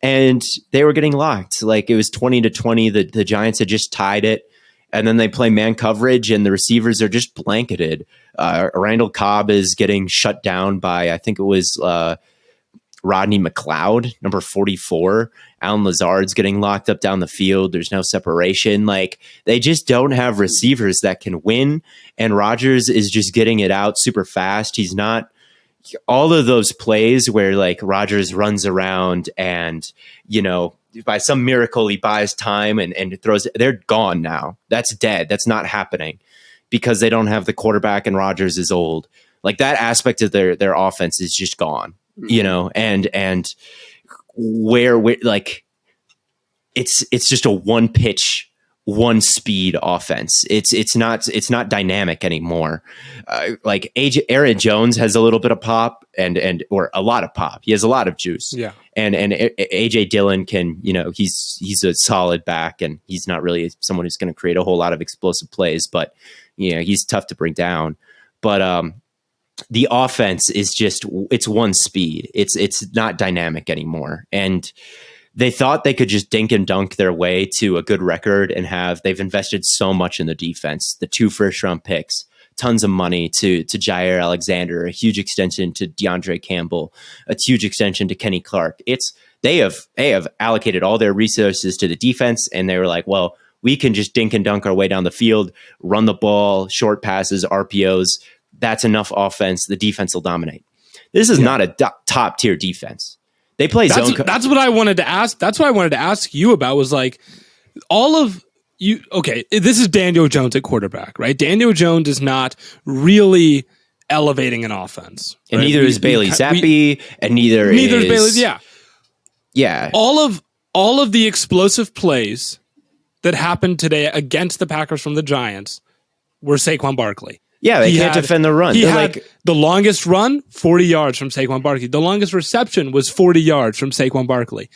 And they were getting locked. Like it was 20-20. The Giants had just tied it. And then they play man coverage and the receivers are just blanketed. Randall Cobb is getting shut down by, I think it was Rodney McLeod, number 44. Alan Lazard's getting locked up down the field. There's no separation. Like they just don't have receivers that can win. And Rodgers is just getting it out super fast. He's not all of those plays where like Rodgers runs around and, you know, by some miracle he buys time and throws, they're gone now. That's dead. That's not happening because they don't have the quarterback and Rodgers is old. Like that aspect of their offense is just gone, you know, and where like it's just a one pitch, one speed offense. It's not dynamic anymore. Like Aaron Jones has a little bit of pop or a lot of pop. He has a lot of juice. Yeah. And AJ Dillon can, you know, he's a solid back and he's not really someone who's going to create a whole lot of explosive plays, but you know, he's tough to bring down. But the offense is just, it's one speed. It's not dynamic anymore. And they thought they could just dink and dunk their way to a good record and they've invested so much in the defense, the 2 first-round picks, tons of money to Jair Alexander, a huge extension to DeAndre Campbell, a huge extension to Kenny Clark. They have allocated all their resources to the defense, and they were like, well, we can just dink and dunk our way down the field, run the ball, short passes, RPOs. That's enough offense. The defense will dominate. This is not a top tier defense. They play zone. That's what I wanted to ask. That's what I wanted to ask you about was like all of you. Okay, this is Daniel Jones at quarterback, right? Daniel Jones is not really elevating an offense, and right? neither is Bailey Zappi, and neither is Bailey. Yeah, yeah. All of the explosive plays that happened today against the Packers from the Giants were Saquon Barkley. Yeah, they can't defend the run. He had the longest run, 40 yards from Saquon Barkley. The longest reception was 40 yards from Saquon Barkley.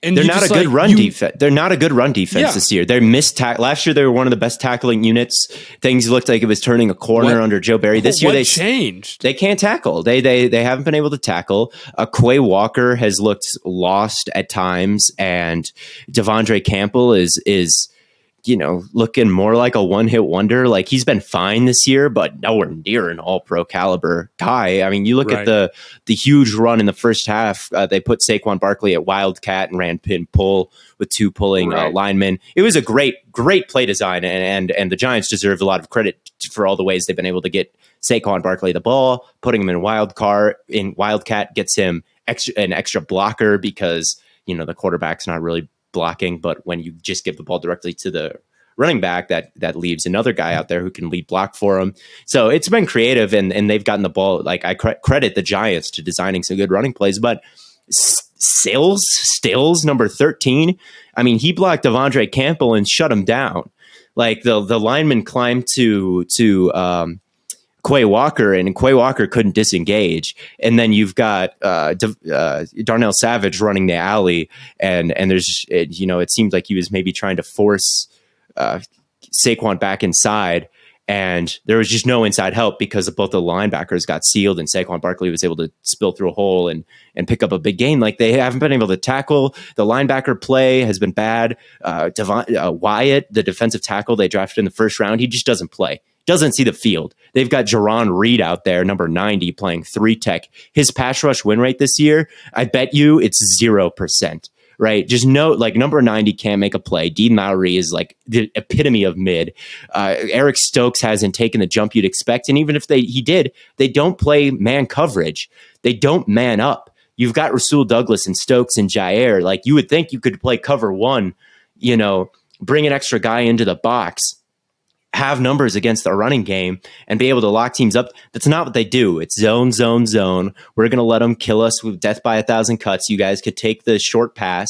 And they're not a good run defense. They're not a good run defense this year. They missed last year. They were one of the best tackling units. Things looked like it was turning a corner under Joe Barry. This year they changed. They can't tackle. They haven't been able to tackle. Quay Walker has looked lost at times, and Devondre Campbell is you know, looking more like a one-hit wonder. Like he's been fine this year, but nowhere near an all-pro caliber guy. I mean, you look at the huge run in the first half. They put Saquon Barkley at Wildcat and ran pin pull with 2 pulling linemen. It was a great play design, and the Giants deserve a lot of credit for all the ways they've been able to get Saquon Barkley the ball. Putting him in Wildcat gets him an extra blocker because, you know, the quarterback's not really blocking, but when you just give the ball directly to the running back, that leaves another guy out there who can lead block for him. So it's been creative, and they've gotten the ball. Like I credit the Giants to designing some good running plays, but Stills, number 13. I mean, he blocked Devondre Campbell and shut him down. Like the lineman climbed to Quay Walker, and Quay Walker couldn't disengage. And then you've got Darnell Savage running the alley, and there's, you know, it seems like he was maybe trying to force Saquon back inside, and there was just no inside help because of both the linebackers got sealed, and Saquon Barkley was able to spill through a hole and pick up a big gain. Like they haven't been able to tackle. The linebacker play has been bad. Wyatt, the defensive tackle they drafted in the first round, he just doesn't play. doesn't see the field. They've got Jaron Reed out there, number 90, playing 3-tech. His pass rush win rate this year, I bet you it's 0%. Right, just number 90 can't make a play. Dean Lowry is like the epitome of mid. Eric Stokes hasn't taken the jump you'd expect, and even if he did, they don't play man coverage. They don't man up. You've got Rasul Douglas and Stokes and Jair. Like, you would think you could play cover one, bring an extra guy into the box, have numbers against the running game, and be able to lock teams up. That's not what they do. It's zone, zone, zone. We're going to let them kill us with death by 1,000 cuts. You guys could take the short pass.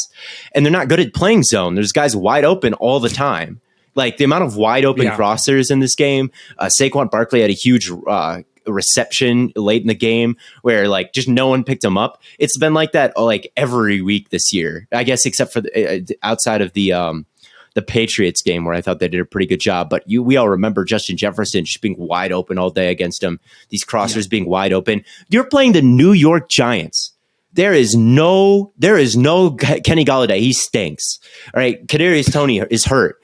And they're not good at playing zone. There's guys wide open all the time. Like, the amount of wide open crossers in this game. Saquon Barkley had a huge reception late in the game where like just no one picked him up. It's been like that like every week this year, I guess, except for outside of the Patriots game where I thought they did a pretty good job. But we all remember Justin Jefferson just being wide open all day against them. These crossers being wide open. You're playing the New York Giants. There is no Kenny Golladay. He stinks. All right, Kadarius Toney is hurt.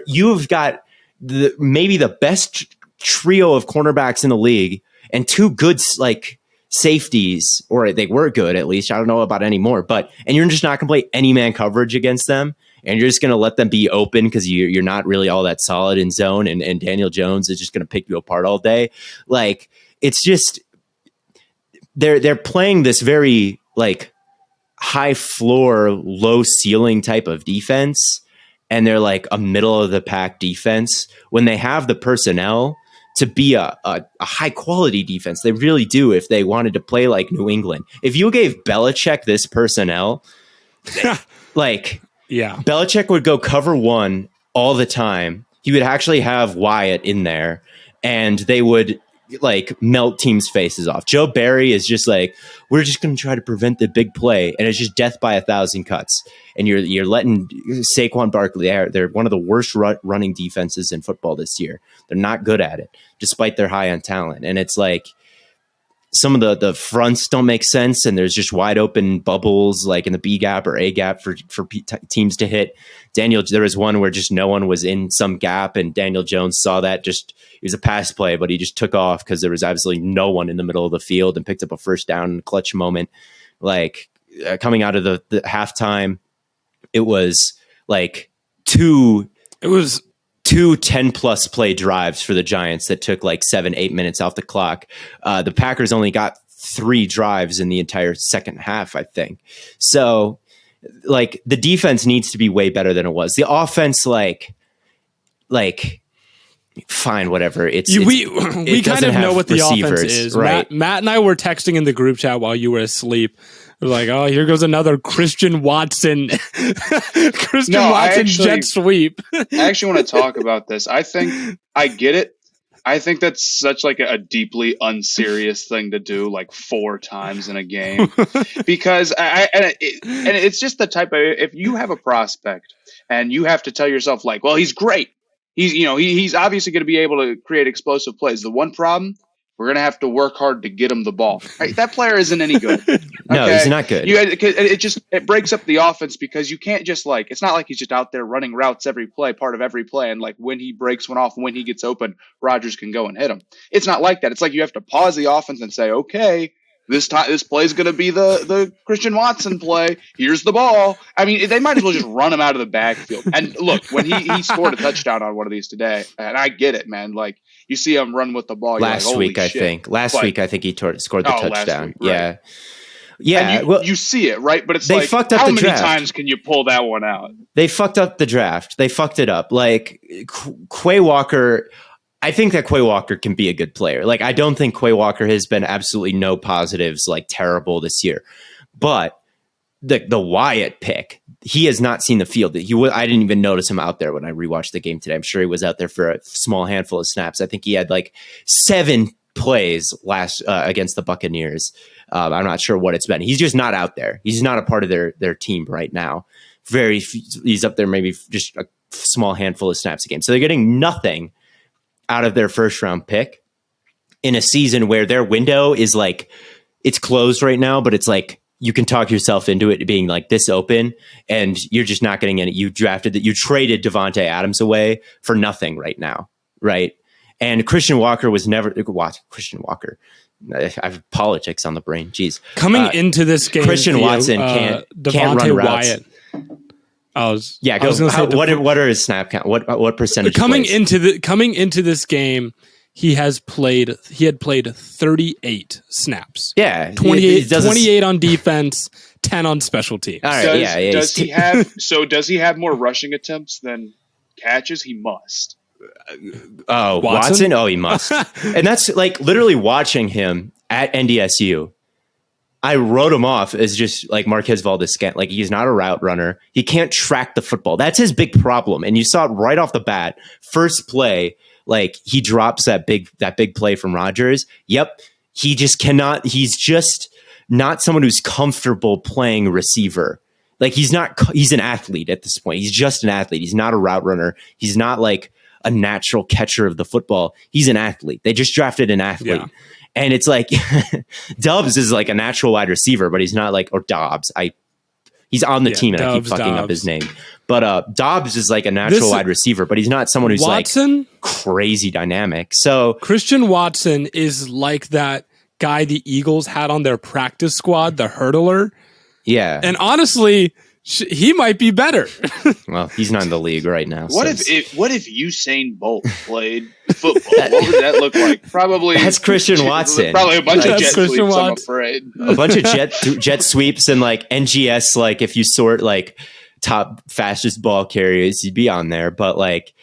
You've got maybe the best trio of cornerbacks in the league and two good like safeties, or they were good at least. I don't know about anymore, and you're just not going to play any man coverage against them. And you're just going to let them be open because you're not really all that solid in zone. And Daniel Jones is just going to pick you apart all day. Like, it's just they're playing this very like high floor, low ceiling type of defense. And they're like a middle of the pack defense when they have the personnel to be a high quality defense. They really do if they wanted to play like New England. If you gave Belichick this personnel, like... Yeah, Belichick would go cover one all the time. He would actually have Wyatt in there, and they would like melt teams' faces off. Joe Barry is just like, we're just going to try to prevent the big play, and it's just death by 1,000 cuts. And you're letting Saquon Barkley. They're one of the worst running defenses in football this year. They're not good at it, despite their high end talent. And it's like, some of the fronts don't make sense, and there's just wide open bubbles like in the B gap or A gap for teams to hit. There was one where just no one was in some gap, and Daniel Jones saw that. It was a pass play, but he just took off because there was absolutely no one in the middle of the field and picked up a first down in a clutch moment. Like coming out of the halftime, it was like two 10-plus play drives for the Giants that took like 7-8 minutes off the clock. The Packers only got 3 drives in the entire second half, I think. So, like, the defense needs to be way better than it was. The offense, like fine, whatever. We kind of know what the offense is. Right? Matt and I were texting in the group chat while you were asleep. We're like, oh, here goes another Christian Watson. Jet sweep. I actually want to talk about this. I think I get it. I think that's such like a deeply unserious thing to do, like 4 times in a game, because it's just the type of, if you have a prospect and you have to tell yourself like, well, he's great. He's obviously going to be able to create explosive plays. The one problem, we're going to have to work hard to get him the ball. Right? That player isn't any good. No, he's not good. It breaks up the offense because you can't just like, it's not like he's just out there running routes every play, part of every play. And like when he breaks one off, when he gets open, Rodgers can go and hit him. It's not like that. It's like you have to pause the offense and say, okay, this play is going to be the Christian Watson play. Here's the ball. I mean, they might as well just run him out of the backfield. And look, when he scored a touchdown on one of these today, and I get it, man. Like, you see him run with the ball. Last week, I think he scored the touchdown. Week, right. Yeah. You see it, right? But it's they like, fucked up how the many draft. times can you pull that one out? They fucked up the draft. They fucked it up. Like, Quay Walker, I think that Quay Walker can be a good player. Like, I don't think Quay Walker has been absolutely no positives, like terrible this year. But the Wyatt pick, he has not seen the field. I didn't even notice him out there when I rewatched the game today. I'm sure he was out there for a small handful of snaps. I think he had like 7 plays last against the Buccaneers. I'm not sure what it's been. He's just not out there. He's not a part of their team right now. He's up there maybe just a small handful of snaps a game. So they're getting nothing out of their first round pick in a season where their window is like, it's closed right now, but it's like, you can talk yourself into it being like this open, and you're just not getting any. You traded Devontae Adams away for nothing right now, right? And Christian Walker was never Christian Walker. I have politics on the brain. Jeez. Coming into this game, Christian Watson can't run routes. Wyatt. What are his snap count? What percentage? Coming into this game, he had played 38 snaps. Yeah, 28 on defense, 10 on special teams. All right, does he have more rushing attempts than catches? He must. Oh, Watson? Oh, he must. And that's like literally watching him at NDSU. I wrote him off as just like Marquez Valdez-Scantling. Like, he's not a route runner. He can't track the football. That's his big problem. And you saw it right off the bat. First play, like, he drops that big play from Rodgers. Yep. He just cannot. He's just not someone who's comfortable playing receiver. Like, he's an athlete at this point. He's just an athlete. He's not a route runner. He's not like a natural catcher of the football. He's an athlete. They just drafted an athlete. Yeah. And it's like Dobbs is like a natural wide receiver, but he's not like, or Dobbs. He's on the team and I keep fucking up his name. But Dobbs is like a natural wide receiver, but he's not someone who's Watson, like crazy dynamic. So Christian Watson is like that guy the Eagles had on their practice squad, the hurdler. Yeah. And honestly, he might be better. Well, he's not in the league right now. What if Usain Bolt played football? What would that look like? Probably that's Christian Watson. Probably a bunch of jet sweeps. I'm afraid a bunch of jet sweeps and like NGS. Like if you sort like top fastest ball carriers, you'd be on there. But like,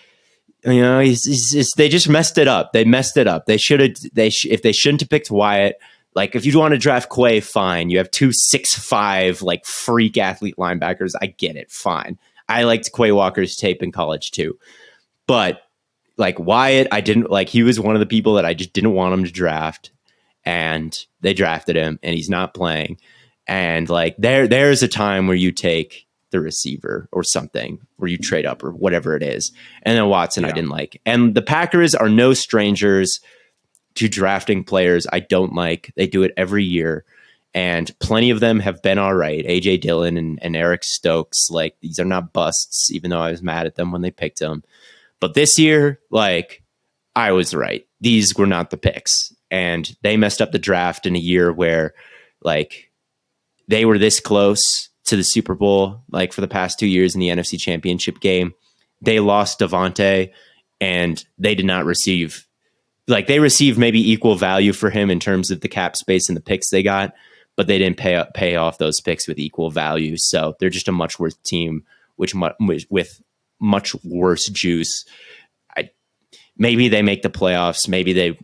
you know, they just messed it up. They messed it up. They should have. If they shouldn't have picked Wyatt. Like, if you want to draft Quay, fine. You have 2 6'5" like freak athlete linebackers. I get it, fine. I liked Quay Walker's tape in college too, but like Wyatt, I didn't like. He was one of the people that I just didn't want him to draft, and they drafted him, and he's not playing. And like, there's a time where you take the receiver or something, where you trade up or whatever it is. And then Watson, I didn't like. And the Packers are no strangers to drafting players I don't like. They do it every year, and plenty of them have been all right. AJ Dillon and Eric Stokes, like, these are not busts, even though I was mad at them when they picked them. But this year, like, I was right. These were not the picks, and they messed up the draft in a year where, like, they were this close to the Super Bowl, like, for the past 2 years in the NFC Championship game. They lost Devontae, and they did not receive. Like, they received maybe equal value for him in terms of the cap space and the picks they got, but they didn't pay off those picks with equal value. So they're just a much worse team, with much worse juice. Maybe they make the playoffs. Maybe they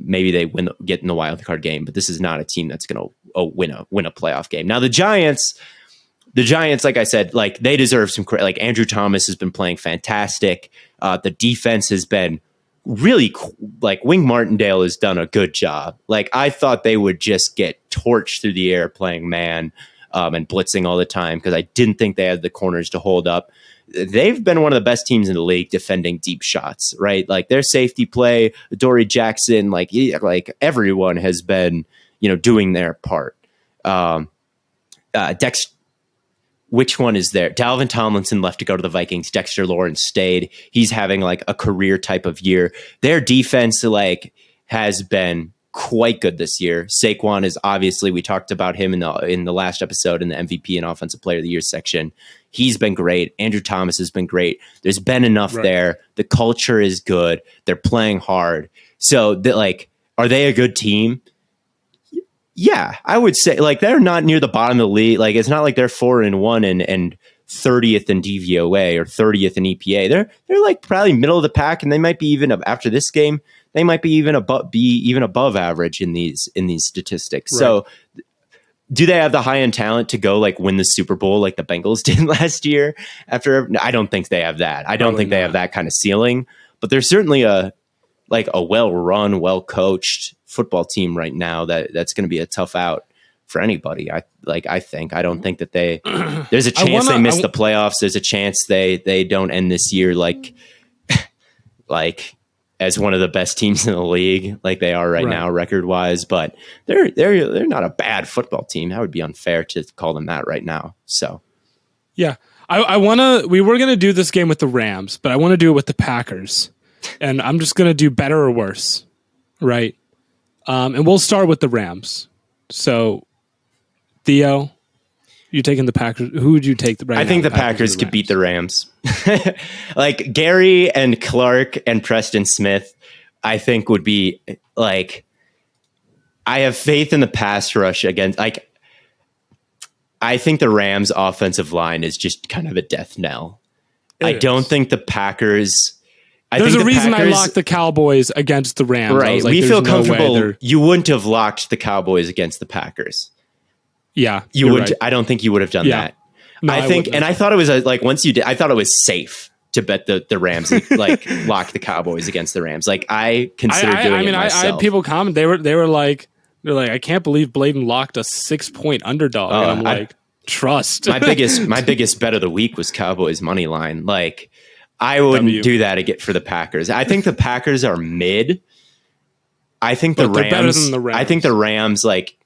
get in the wild card game. But this is not a team that's going to win a playoff game. Now the Giants, like I said, like, they deserve some credit. Like, Andrew Thomas has been playing fantastic. The defense has been really, like, Wing Martindale has done a good job. Like, I thought they would just get torched through the air playing man and blitzing all the time, because I didn't think they had the corners to hold up. They've been one of the best teams in the league defending deep shots, right? Like, their safety play, Dory Jackson, like everyone has been, doing their part. Which one is there? Dalvin Tomlinson left to go to the Vikings. Dexter Lawrence stayed. He's having like a career type of year. Their defense, like, has been quite good this year. Saquon is obviously, we talked about him in the last episode in the MVP and Offensive Player of the Year section. He's been great. Andrew Thomas has been great. There's been enough there. The culture is good. They're playing hard. So, like, are they a good team? Yeah, I would say, like, they're not near the bottom of the league. Like, it's not like they're 4-1 and 30th in DVOA or 30th in EPA. They're like probably middle of the pack, and they might be even after this game. They might be even above average in these statistics. Right. So, do they have the high end talent to go like win the Super Bowl like the Bengals did last year? I don't think they have that. I don't think they have that kind of ceiling. But they're certainly a well run, well coached football team right now that's going to be a tough out for anybody. I don't think that there's a chance they miss the playoffs. There's a chance they don't end this year like as one of the best teams in the league, like they are right now record wise, but they're not a bad football team. That would be unfair to call them that right now. So yeah, we were going to do this game with the Rams, but I want to do it with the Packers. and I'm just going to do better or worse, right? And we'll start with the Rams. So, Theo, you taking the Packers? Who would you take? I think the Packers could beat the Rams. Like Gary and Clark and Preston Smith, I think would be like. I have faith in the pass rush against. Like, I think the Rams' offensive line is just kind of a death knell. I don't think the Packers. There's a reason I locked the Cowboys against the Rams. Right. Like, we feel comfortable. You wouldn't have locked the Cowboys against the Packers. Yeah. You would. Right. I don't think you would have done that. No, I think, and I thought it was like once you did, I thought it was safe to bet the Rams, like lock the Cowboys against the Rams. Like I considered doing it myself. I had people comment. They're like, I can't believe Bladen locked a 6-point underdog. And I'm like, trust. my biggest bet of the week was Cowboys money line. Like, I wouldn't do that again for the Packers. I think the Packers are mid. I think the Rams. Better than the Rams. I think the Rams. Like,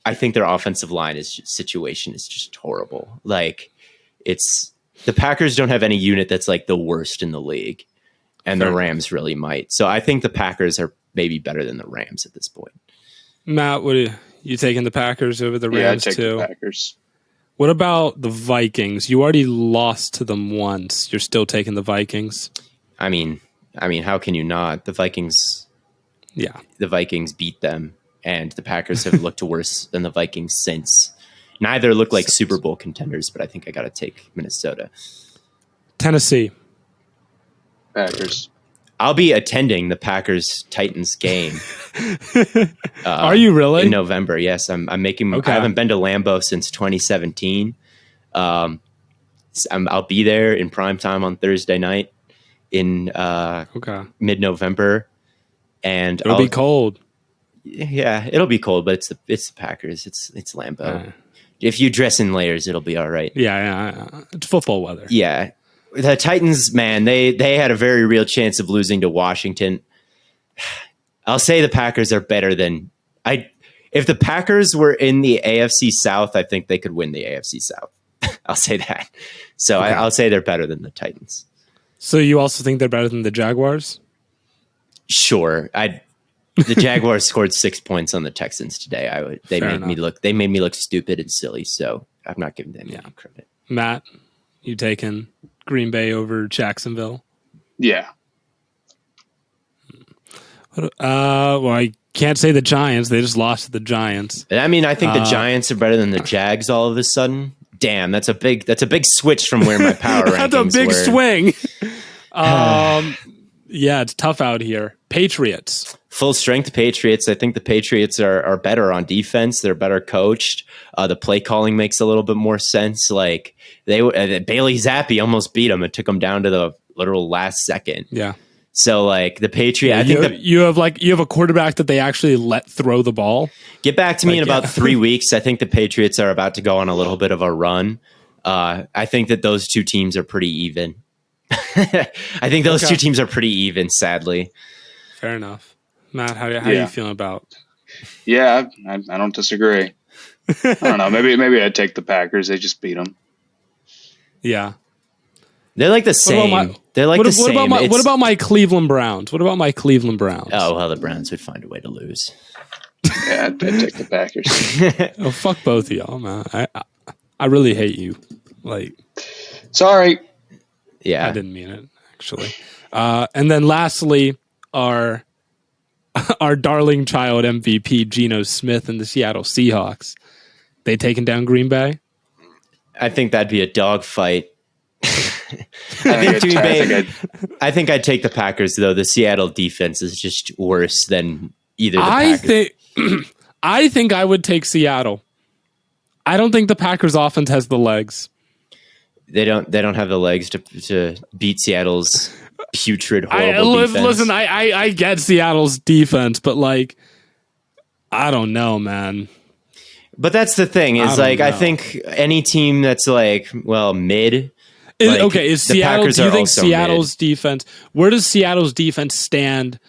I think their offensive line situation is just horrible. Like, it's the Packers don't have any unit that's like the worst in the league, and the Rams really might. So I think the Packers are maybe better than the Rams at this point. Matt, what are you taking the Packers over the Rams too? The Packers. What about the Vikings? You already lost to them once. You're still taking the Vikings? I mean, how can you not? The Vikings beat them, and the Packers have looked worse than the Vikings since. Neither look like Super Bowl contenders, but I think I got to take Minnesota. Tennessee. Packers. I'll be attending the Packers-Titans game. Are you really? In November, yes. I'm making. Okay. I haven't been to Lambeau since 2017. I'll be there in prime time on Thursday night in mid-November, and it'll be cold. Yeah, it'll be cold, but it's the Packers. It's Lambeau. If you dress in layers, it'll be all right. Yeah. It's football weather. Yeah. The Titans, man, they had a very real chance of losing to Washington. I'll say the Packers are better than if the Packers were in the AFC South, I think they could win the AFC South. I'll say that. So okay. I'll say they're better than the Titans. So you also think they're better than the Jaguars? Sure. The Jaguars scored 6 points on the Texans today. They made me look stupid and silly. So I'm not giving them any credit. Matt, you taking Green Bay over Jacksonville? Yeah. Well, I can't say the Giants. They just lost to the Giants. I mean, I think the Giants are better than the Jags all of a sudden. Damn, that's a big switch from where my power rankings were. That's a big swing. Yeah, it's tough out here. Patriots. Full strength Patriots. I think the Patriots are better on defense. They're better coached. The play calling makes a little bit more sense. Like Bailey Zappi almost beat them. It took them down to the literal last second. Yeah. So like the Patriots, I think you have a quarterback that they actually let throw the ball. Get back to me in about 3 weeks. I think the Patriots are about to go on a little bit of a run. I think that those two teams are pretty even. I think those two teams are pretty even, sadly. Fair enough. Matt, how are you feeling about? Yeah, I don't disagree. I don't know. Maybe I'd take the Packers. They just beat them. Yeah. They're like the same. They're like the same. What about my Cleveland Browns? Oh, well, the Browns would find a way to lose. Yeah, I'd take the Packers. Oh, fuck both of y'all, man. I really hate you. Like, sorry. Yeah. I didn't mean it, actually. And then lastly, our darling child MVP, Geno Smith and the Seattle Seahawks. They taking down Green Bay? I think that'd be a dogfight. I think I'd take the Packers, though. The Seattle defense is just worse than either the Packers. I think I would take Seattle. I don't think the Packers offense has the legs. They don't have the legs to beat Seattle's putrid, horrible defense. Listen, I get Seattle's defense, but like, I don't know, man. But that's the thing is I think any team that's like, well, mid. Is Seattle? Do you think Seattle's defense? Where does Seattle's defense stand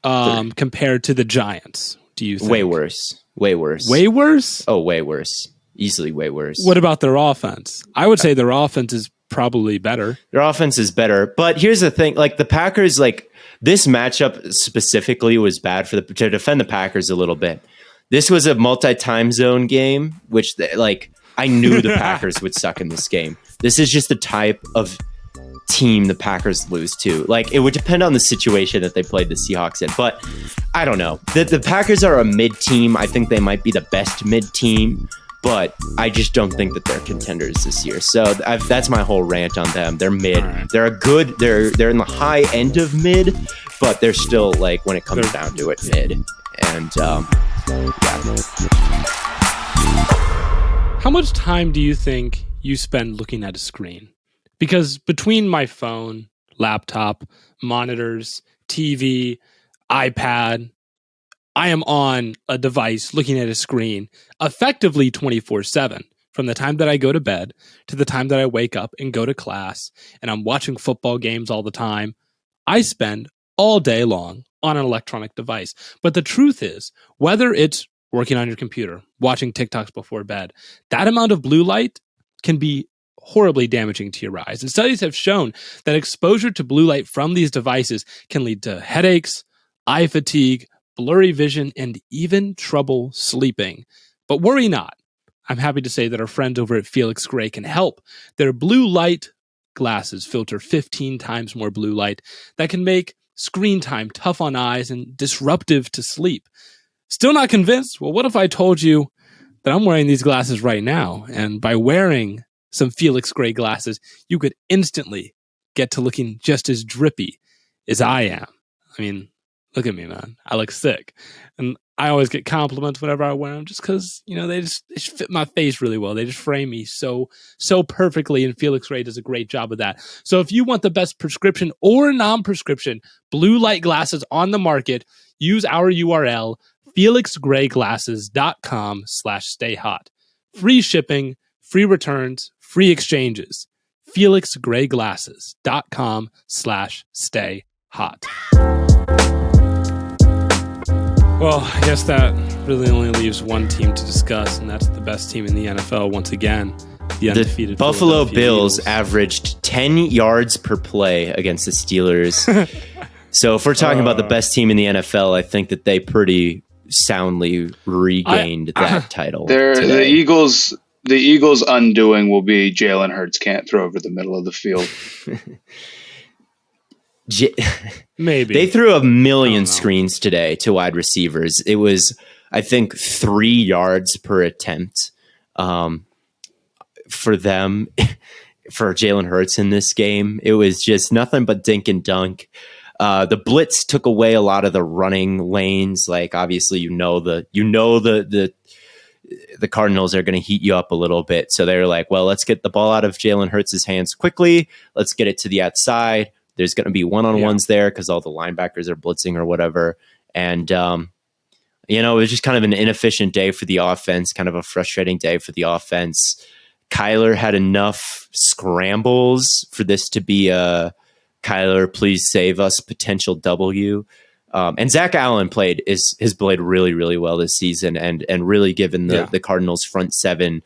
compared to the Giants? Do you think? Way worse? Way worse? Oh, way worse. Easily way worse. What about their offense? I would say their offense is probably better. Their offense is better, but here's the thing: like the Packers, like this matchup specifically was bad to defend the Packers a little bit. This was a multi-time zone game, which I knew the Packers would suck in this game. This is just the type of team the Packers lose to. Like, it would depend on the situation that they played the Seahawks in, but I don't know. The Packers are a mid team. I think they might be the best mid team, but I just don't think that they're contenders this year. So that's my whole rant on them. They're mid. Right. They're in the high end of mid, but they're still, like, when it comes down to it, mid. And yeah. How much time do you think you spend looking at a screen? Because between my phone, laptop, monitors, TV, iPad, I am on a device looking at a screen effectively 24/7 from the time that I go to bed to the time that I wake up and go to class, and I'm watching football games all the time. I spend all day long on an electronic device. But the truth is, whether it's working on your computer, watching TikToks before bed, that amount of blue light can be horribly damaging to your eyes. And studies have shown that exposure to blue light from these devices can lead to headaches, eye fatigue, blurry vision, and even trouble sleeping. But worry not. I'm happy to say that our friends over at Felix Gray can help. Their blue light glasses filter 15 times more blue light that can make screen time tough on eyes and disruptive to sleep. Still not convinced? Well, what if I told you that I'm wearing these glasses right now, and by wearing some Felix Gray glasses, you could instantly get to looking just as drippy as I am. I mean, look at me, man. I look sick. And I always get compliments whenever I wear them just because, they just fit my face really well. They just frame me so perfectly, and Felix Gray does a great job of that. So if you want the best prescription or non-prescription blue light glasses on the market, use our URL, felixgrayglasses.com/stayhot. Free shipping, free returns, free exchanges. felixgrayglasses.com/stayhot. Well, I guess that really only leaves one team to discuss, and that's the best team in the NFL once again. The undefeated Buffalo Bills Eagles. Averaged 10 yards per play against the Steelers. So if we're talking about the best team in the NFL, I think that they pretty soundly regained that title. The Eagles' undoing will be Jalen Hurts can't throw over the middle of the field. Maybe. They threw a million screens today to wide receivers. It was, I think, 3 yards per attempt for them, for Jalen Hurts in this game. It was just nothing but dink and dunk. The blitz took away a lot of the running lanes. Like, obviously, the Cardinals are going to heat you up a little bit. So they're like, well, let's get the ball out of Jalen Hurts' hands quickly. Let's get it to the outside. There's going to be one-on-ones there because all the linebackers are blitzing or whatever. And, it was just kind of an inefficient day for the offense, kind of a frustrating day for the offense. Kyler had enough scrambles for this to be a Kyler, please save us potential W. And Zach Allen has played really, really well this season and really given the Cardinals front seven.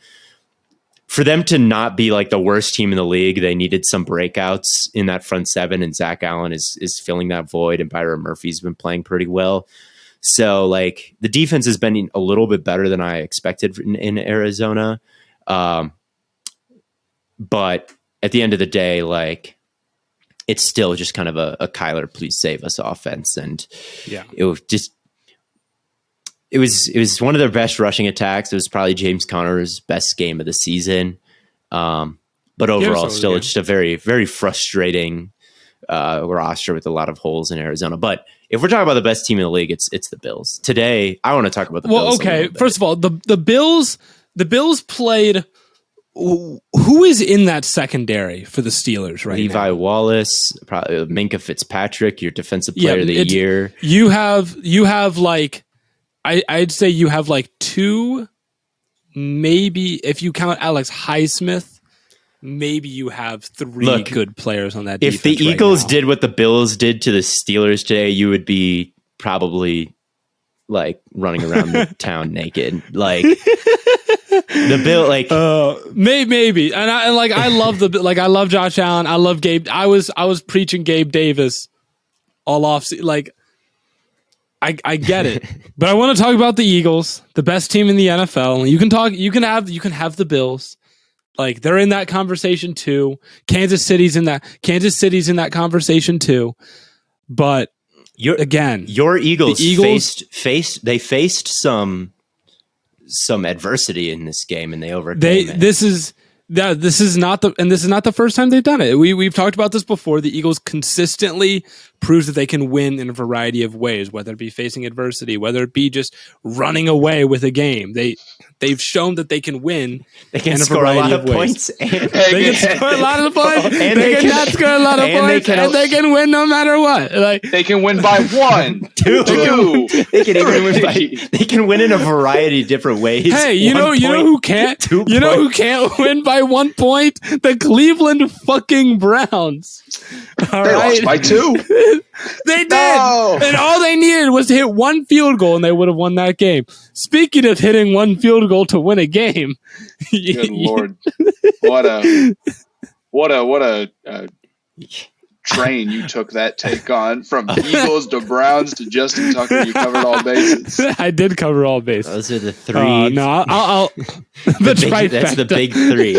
For them to not be like the worst team in the league, they needed some breakouts in that front seven, and Zach Allen is filling that void, and Byron Murphy's been playing pretty well. So, like, the defense has been a little bit better than I expected in Arizona. But at the end of the day, like, it's still just kind of a Kyler, please save us offense. And it was one of their best rushing attacks. It was probably James Conner's best game of the season. But overall, still just a very, very frustrating roster with a lot of holes in Arizona. But if we're talking about the best team in the league, it's the Bills. Today, I want to talk about the Bills. Well, okay. First of all, the Bills played. Who is in that secondary for the Steelers right now? Levi Wallace, probably Minkah Fitzpatrick, your defensive player of the year. You have like, I'd say you have like two, maybe if you count Alex Highsmith, maybe you have three good players on that defense. If the Eagles did what the Bills did to the Steelers today, you would be probably like running around the town naked. Like the Bill, like maybe, and I love I love Josh Allen. I love Gabe. I was preaching Gabe Davis all off. Like, I get it, but I want to talk about the Eagles, the best team in the NFL. You can have the Bills. Like, they're in that conversation too. Kansas City's in that conversation too. But your Eagles, faced some adversity in this game, and they overcame it. This is not the first time they've done it. We've talked about this before. The Eagles consistently proves that they can win in a variety of ways, whether it be facing adversity, whether it be just running away with a game. They've shown that they can win. They can score a lot of points. They can score a lot of points. They can not score a lot of points. And they can win no matter what. Like, they can win by 1, 2. They can even win they can win in a variety of different ways. Hey, you know who can't? Who can't win by 1 point? The Cleveland fucking Browns. They lost by 2. They did. No. And all they needed was to hit one field goal and they would have won that game. Speaking of hitting one field goal to win a game. Good Lord. What a train you took that take on, from Eagles to Browns to Justin Tucker. You covered all bases. I did cover all bases. Those are the three. No, I'll that's the big three.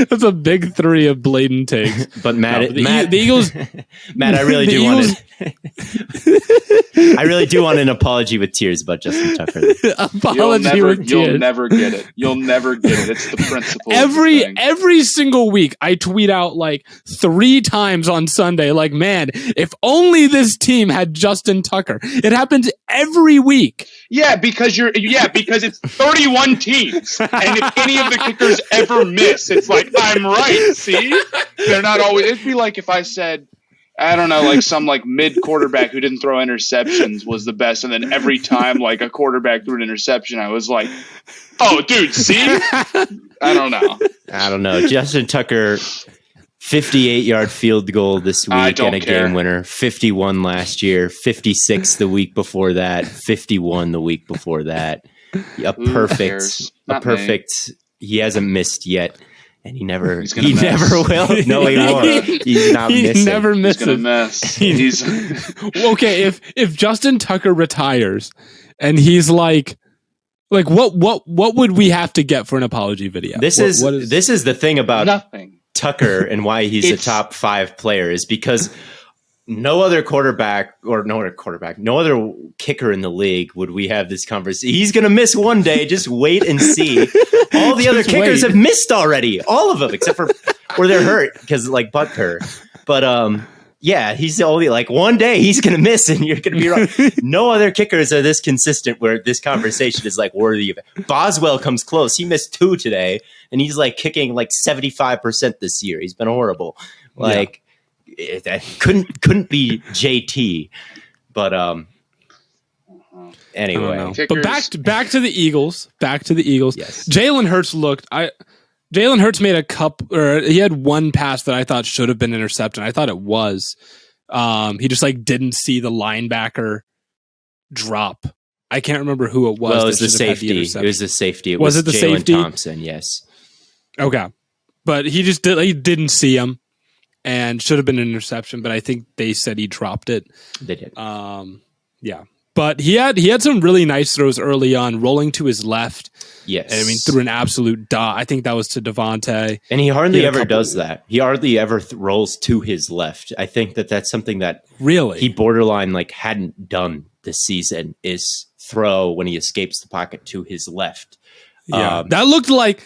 That's a big three of blatant takes. But Matt, the Eagles. Matt, I really do want an apology with tears about Justin Tucker. You'll never get it. You'll never get it. It's the principle. Every single week, I tweet out like 3 times on Sunday, like, man, if only this team had Justin Tucker. It happens every week. Yeah, because it's 31 teams, and if any of the kickers ever miss, it's like, I'm right. See, they're not always. It'd be like if I said, I don't know, like some like mid quarterback who didn't throw interceptions was the best, and then every time like a quarterback threw an interception, I was like, oh, dude, see? I don't know. Justin Tucker, 58-yard field goal this week and a game winner. 51 last year, 56 the week before that, 51 the week before that. A perfect. He hasn't missed yet. And he never will. No, he won't. He's not missing. He never misses. He's gonna miss. Okay, if Justin Tucker retires and he's like what would we have to get for an apology video? This is the thing about nothing. Tucker and why he's a top 5 player is because no other kicker in the league would we have this conversation. He's going to miss one day. Just wait and see. All the other kickers have missed already. All of them, except for where they're hurt because like Butker. But yeah, he's only like one day he's going to miss and you're going to be wrong. No other kickers are this consistent where this conversation is like worthy of it. Boswell comes close. He missed 2 today and he's like kicking like 75% this year. He's been horrible. Like, that couldn't be JT, but anyway. But back to the Eagles. Yes. Jalen Hurts made a he had one pass that I thought should have been intercepted. I thought it was. He just like didn't see the linebacker drop. I can't remember who it was. Well, it was the safety. It was the safety. It was it the Jalen safety? Thompson, yes. Okay, but he didn't see him. And should have been an interception, but I think they said he dropped it. They did. Yeah. But he had some really nice throws early on, rolling to his left. Yes. And I mean, threw an absolute dot. I think that was to Devontae. And he hardly ever does that. He hardly ever rolls to his left. I think that's something that really he borderline like hadn't done this season is throw when he escapes the pocket to his left. Yeah. That looked like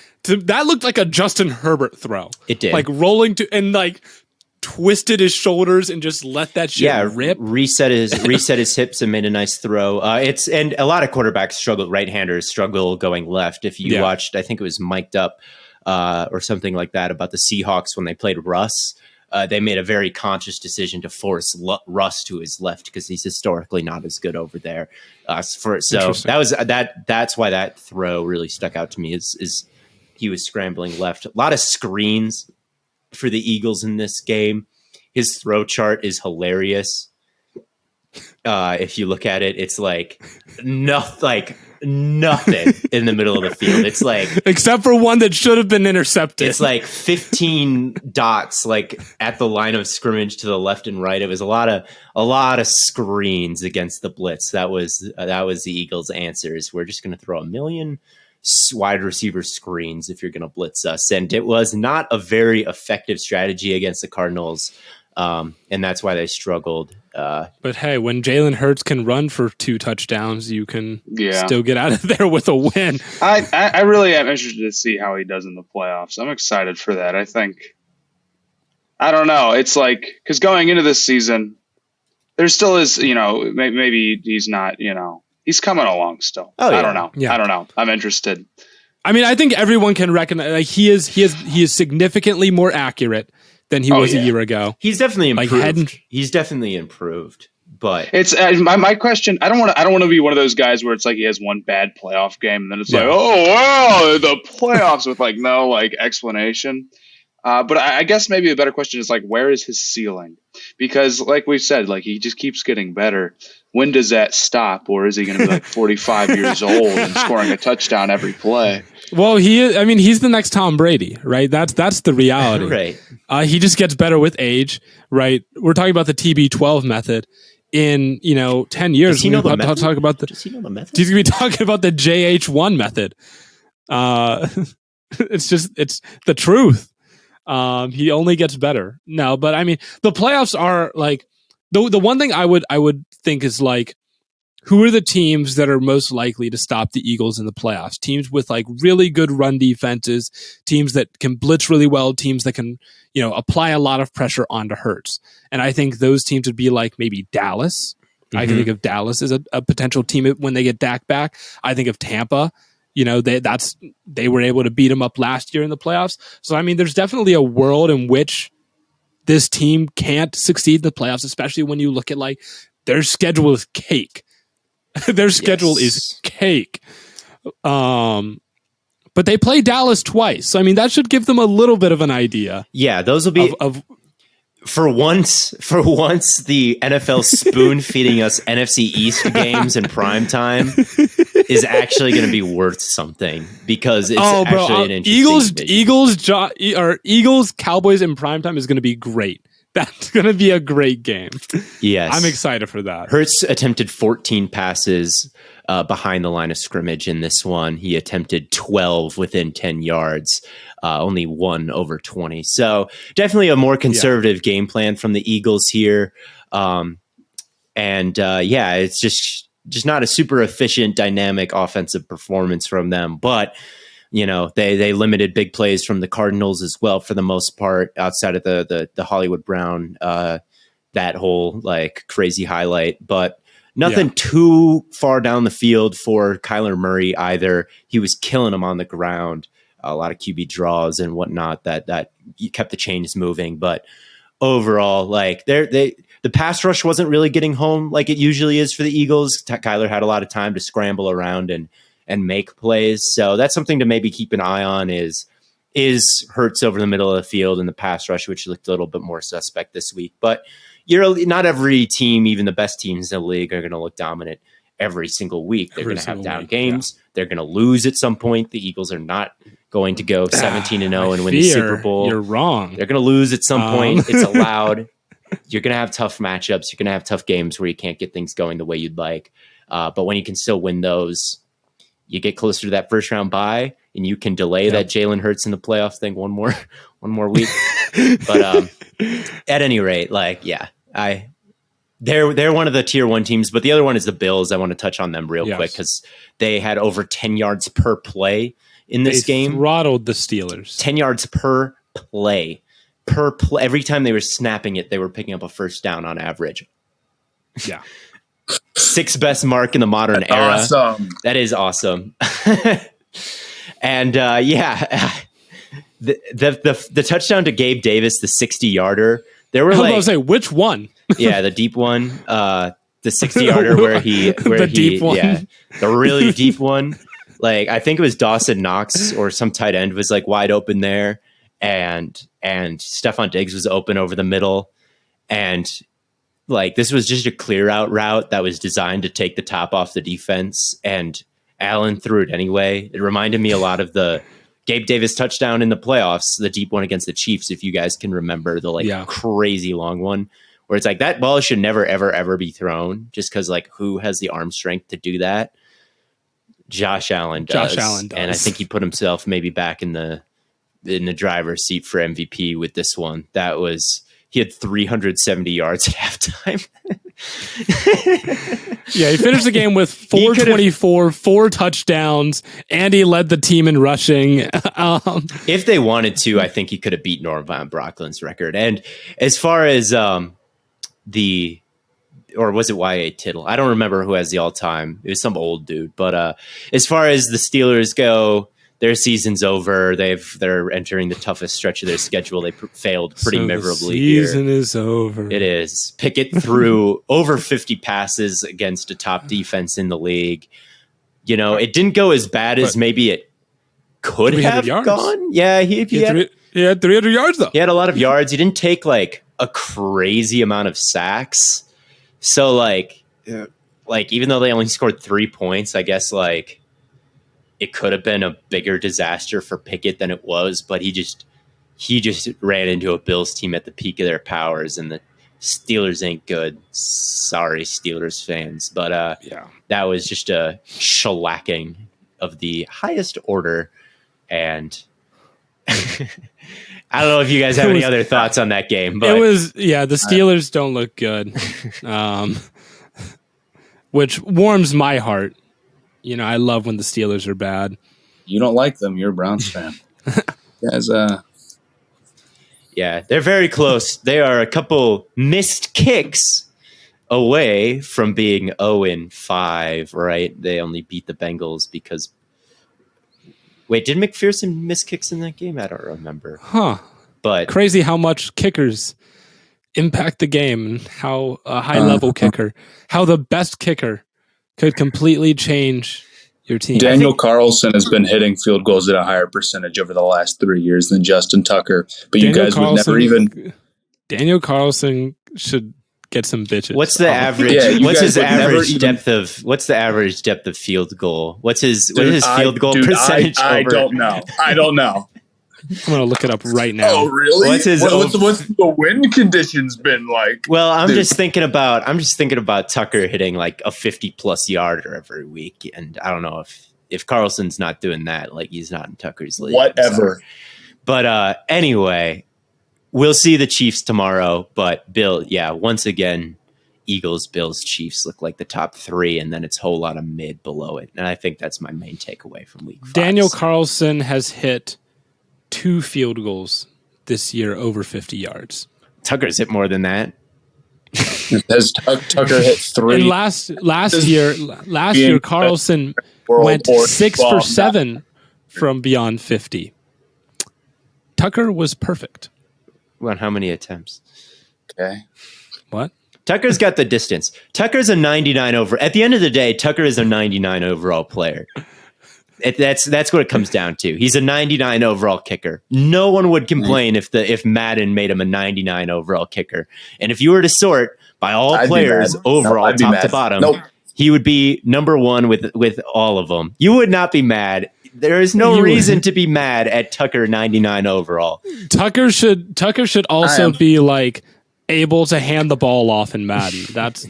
a Justin Herbert throw. It did. Like rolling to and like twisted his shoulders and just let that shit rip. Reset his hips and made a nice throw. And a lot of quarterbacks right-handers struggle going left. If you watched, I think it was Mic'd Up or something like that about the Seahawks when they played Russ. They made a very conscious decision to force Russ to his left because he's historically not as good over there. So that's why that throw really stuck out to me. Is he was scrambling left. A lot of screens for the Eagles in this game. His throw chart is hilarious. If you look at it, it's like nothing. Like nothing in the middle of the field. It's like, except for one that should have been intercepted. it's like 15 dots, like at the line of scrimmage to the left and right. It was a lot of screens against the blitz. That was the Eagles' answers. We're just going to throw a million wide receiver screens if you're going to blitz us. And it was not a very effective strategy against the Cardinals. And that's why they struggled. But hey, when Jalen Hurts can run for 2 touchdowns, you can still get out of there with a win. I really am interested to see how he does in the playoffs. I'm excited for that. I don't know. It's like, because going into this season, there still is, maybe he's not, he's coming along still. I don't know. Yeah. I don't know. I'm interested. I mean, I think everyone can recognize, like, he is significantly more accurate than he was a year ago. He's definitely improved. He's definitely improved. But it's my question. I don't want to be one of those guys where it's like he has one bad playoff game and then it's like, oh wow, the playoffs with like no like explanation. But I guess maybe a better question is like, where is his ceiling? Because like we said, like he just keeps getting better. When does that stop? Or is he going to be like 45 years old and scoring a touchdown every play? Well, he's the next Tom Brady, right? That's the reality. Right. He just gets better with age, right? We're talking about the TB12 method. In 10 years, does he know the method? Talk about Does he know the method? He's gonna be talking about the JH1 method. It's the truth. He only gets better. No, but I mean, the playoffs are like the one thing I would think is like, who are the teams that are most likely to stop the Eagles in the playoffs? Teams with like really good run defenses, teams that can blitz really well, teams that can, apply a lot of pressure onto Hurts. And I think those teams would be like maybe Dallas. Mm-hmm. I can think of Dallas as a potential team when they get Dak back. I think of Tampa. They were able to beat him up last year in the playoffs. So, I mean, there's definitely a world in which this team can't succeed in the playoffs, especially when you look at like their schedule is cake. Their schedule is cake. But they play Dallas twice. So, I mean, that should give them a little bit of an idea. Yeah, those will be for once the NFL spoon feeding us NFC East games in prime time is actually going to be worth something, because it's actually an interesting Eagles Cowboys in prime time is going to be great. That's going to be a great game. Yes. I'm excited for that. Hurts attempted 14 passes behind the line of scrimmage in this one. He attempted 12 within 10 yards, only 1 over 20. So definitely a more conservative game plan from the Eagles here. It's just not a super efficient, dynamic offensive performance from them. But they limited big plays from the Cardinals as well for the most part, outside of the Hollywood Brown, that whole like crazy highlight, but nothing too far down the field for Kyler Murray either. He was killing them on the ground, a lot of QB draws and whatnot that kept the chains moving. But overall, like the pass rush wasn't really getting home like it usually is for the Eagles. Kyler had a lot of time to scramble around and make plays. So that's something to maybe keep an eye on is Hurts over the middle of the field in the pass rush, which looked a little bit more suspect this week. But not every team, even the best teams in the league, are going to look dominant every single week. They're going to have down games. Yeah. They're going to lose at some point. The Eagles are not going to go 17-0 and win the Super Bowl. You're wrong. They're going to lose at some point. It's allowed. You're going to have tough matchups. You're going to have tough games where you can't get things going the way you'd like. But when you can still win those, you get closer to that first round bye, and you can delay that Jalen Hurts in the playoffs thing one more week. But at any rate, they're one of the tier 1 teams, but the other one is the Bills. I want to touch on them real quick because they had over 10 yards per play in this game. Throttled the Steelers. 10 yards per play. Every time they were snapping it, they were picking up a first down on average. Yeah. 6th best mark in the modern era. Awesome. That is awesome. And the touchdown to Gabe Davis, the 60-yarder. There were I was say which one? Yeah, the deep one. The 60-yarder where deep one. Yeah, the really deep one. Like I think it was Dawson Knox or some tight end was like wide open there, and Stephon Diggs was open over the middle, and like this was just a clear out route that was designed to take the top off the defense, and Allen threw it anyway. It reminded me a lot of the Gabe Davis touchdown in the playoffs, the deep one against the Chiefs, if you guys can remember, the crazy long one, where it's like that ball should never, ever, ever be thrown just because who has the arm strength to do that? Josh Allen does. And I think he put himself maybe back in the driver's seat for MVP with this one. He had 370 yards at halftime. Yeah, he finished the game with 424, 4 touchdowns, and he led the team in rushing. If they wanted to, I think he could have beat Norm Van Brocklin's record. And as far as or was it Y.A. Tittle? I don't remember who has the all-time. It was some old dude. But as far as the Steelers go, their season's over. They're entering the toughest stretch of their schedule. They failed pretty miserably here. The season is over. It is. Pickett threw over 50 passes against a top defense in the league. It didn't go as bad as maybe it could have gone. Yeah, he had 300 yards, though. He had a lot of yards. He didn't take a crazy amount of sacks. So even though they only scored 3 points, I guess it could have been a bigger disaster for Pickett than it was, but he just ran into a Bills team at the peak of their powers, and the Steelers ain't good. Sorry, Steelers fans, but that was just a shellacking of the highest order. And I don't know if you guys have any other thoughts on that game, but the Steelers don't look good, which warms my heart. I love when the Steelers are bad. You don't like them. You're a Browns fan. Guys, yeah, they're very close. They are a couple missed kicks away from being 0-5, right? They only beat the Bengals because... Wait, did McPherson miss kicks in that game? I don't remember. Huh. But crazy how much kickers impact the game and how a high-level kicker, how the best kicker could completely change your team. Daniel Carlson has been hitting field goals at a higher percentage over the last 3 years than Justin Tucker, but you guys would never even... Daniel Carlson should get some bitches. What's the average? What's his average depth of? What's the average depth of field goal? What's his field goal percentage? I don't know. I'm gonna look it up right now. Oh, really? What's the wind conditions been like? Well, I'm just thinking about Tucker hitting a 50+ yarder every week, and I don't know if Carlson's not doing that, he's not in Tucker's league. Whatever. But anyway, we'll see the Chiefs tomorrow. But Bill, once again, Eagles, Bills, Chiefs look like the top 3, and then it's a whole lot of mid below it. And I think that's my main takeaway from week 5. Daniel Carlson has hit 2 field goals this year over 50 yards. Tucker's hit more than that. Has Tucker hit 3? And last year, Carlson went 6 for 7 from beyond 50. Tucker was perfect. On how many attempts? Okay. What? Tucker's got the distance. Tucker's a 99 over. At the end of the day, Tucker is a 99 overall player. That's what it comes down to. He's a 99 overall kicker. No one would complain if Madden made him a 99 overall kicker. And if you were to sort by all players overall, top to bottom, he would be number 1 with all of them. You would not be mad. There is no reason to be mad at Tucker 99 overall. Tucker should also be able to hand the ball off in Madden. That's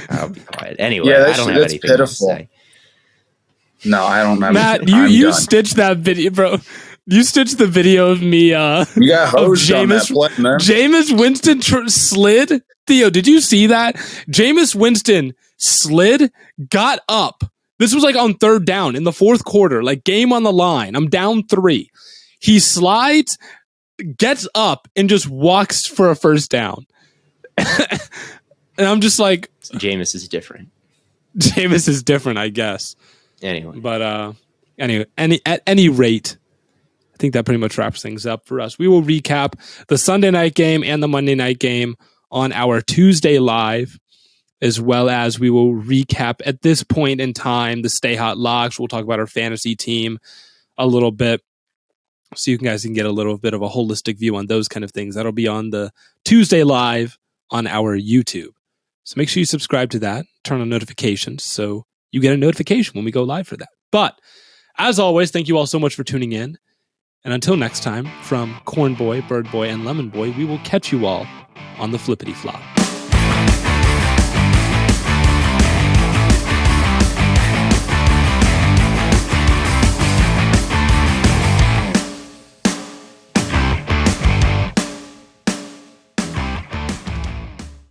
I'll be quiet. Anyway, I don't have anything to say. No, I don't have Matt, you stitched that video, bro. You stitched the video of me. You got hosed on that play, man. Jameis Winston slid. Theo, did you see that? Jameis Winston slid, got up. This was on 3rd down in the 4th quarter, game on the line. I'm down 3. He slides, gets up, and just walks for a 1st down. And I'm just Jameis is different. Jameis is different, I guess. Anyway. But at any rate, I think that pretty much wraps things up for us. We will recap the Sunday night game and the Monday night game on our Tuesday live, as well as we will recap at this point in time the Stay Hot Locks. We'll talk about our fantasy team a little bit, so you guys can get a little bit of a holistic view on those kind of things. That'll be on the Tuesday live on our YouTube. So make sure you subscribe to that, turn on notifications so you get a notification when we go live for that. But as always, thank you all so much for tuning in. And until next time, from Corn Boy, Bird Boy, and Lemon Boy, we will catch you all on the flippity flop.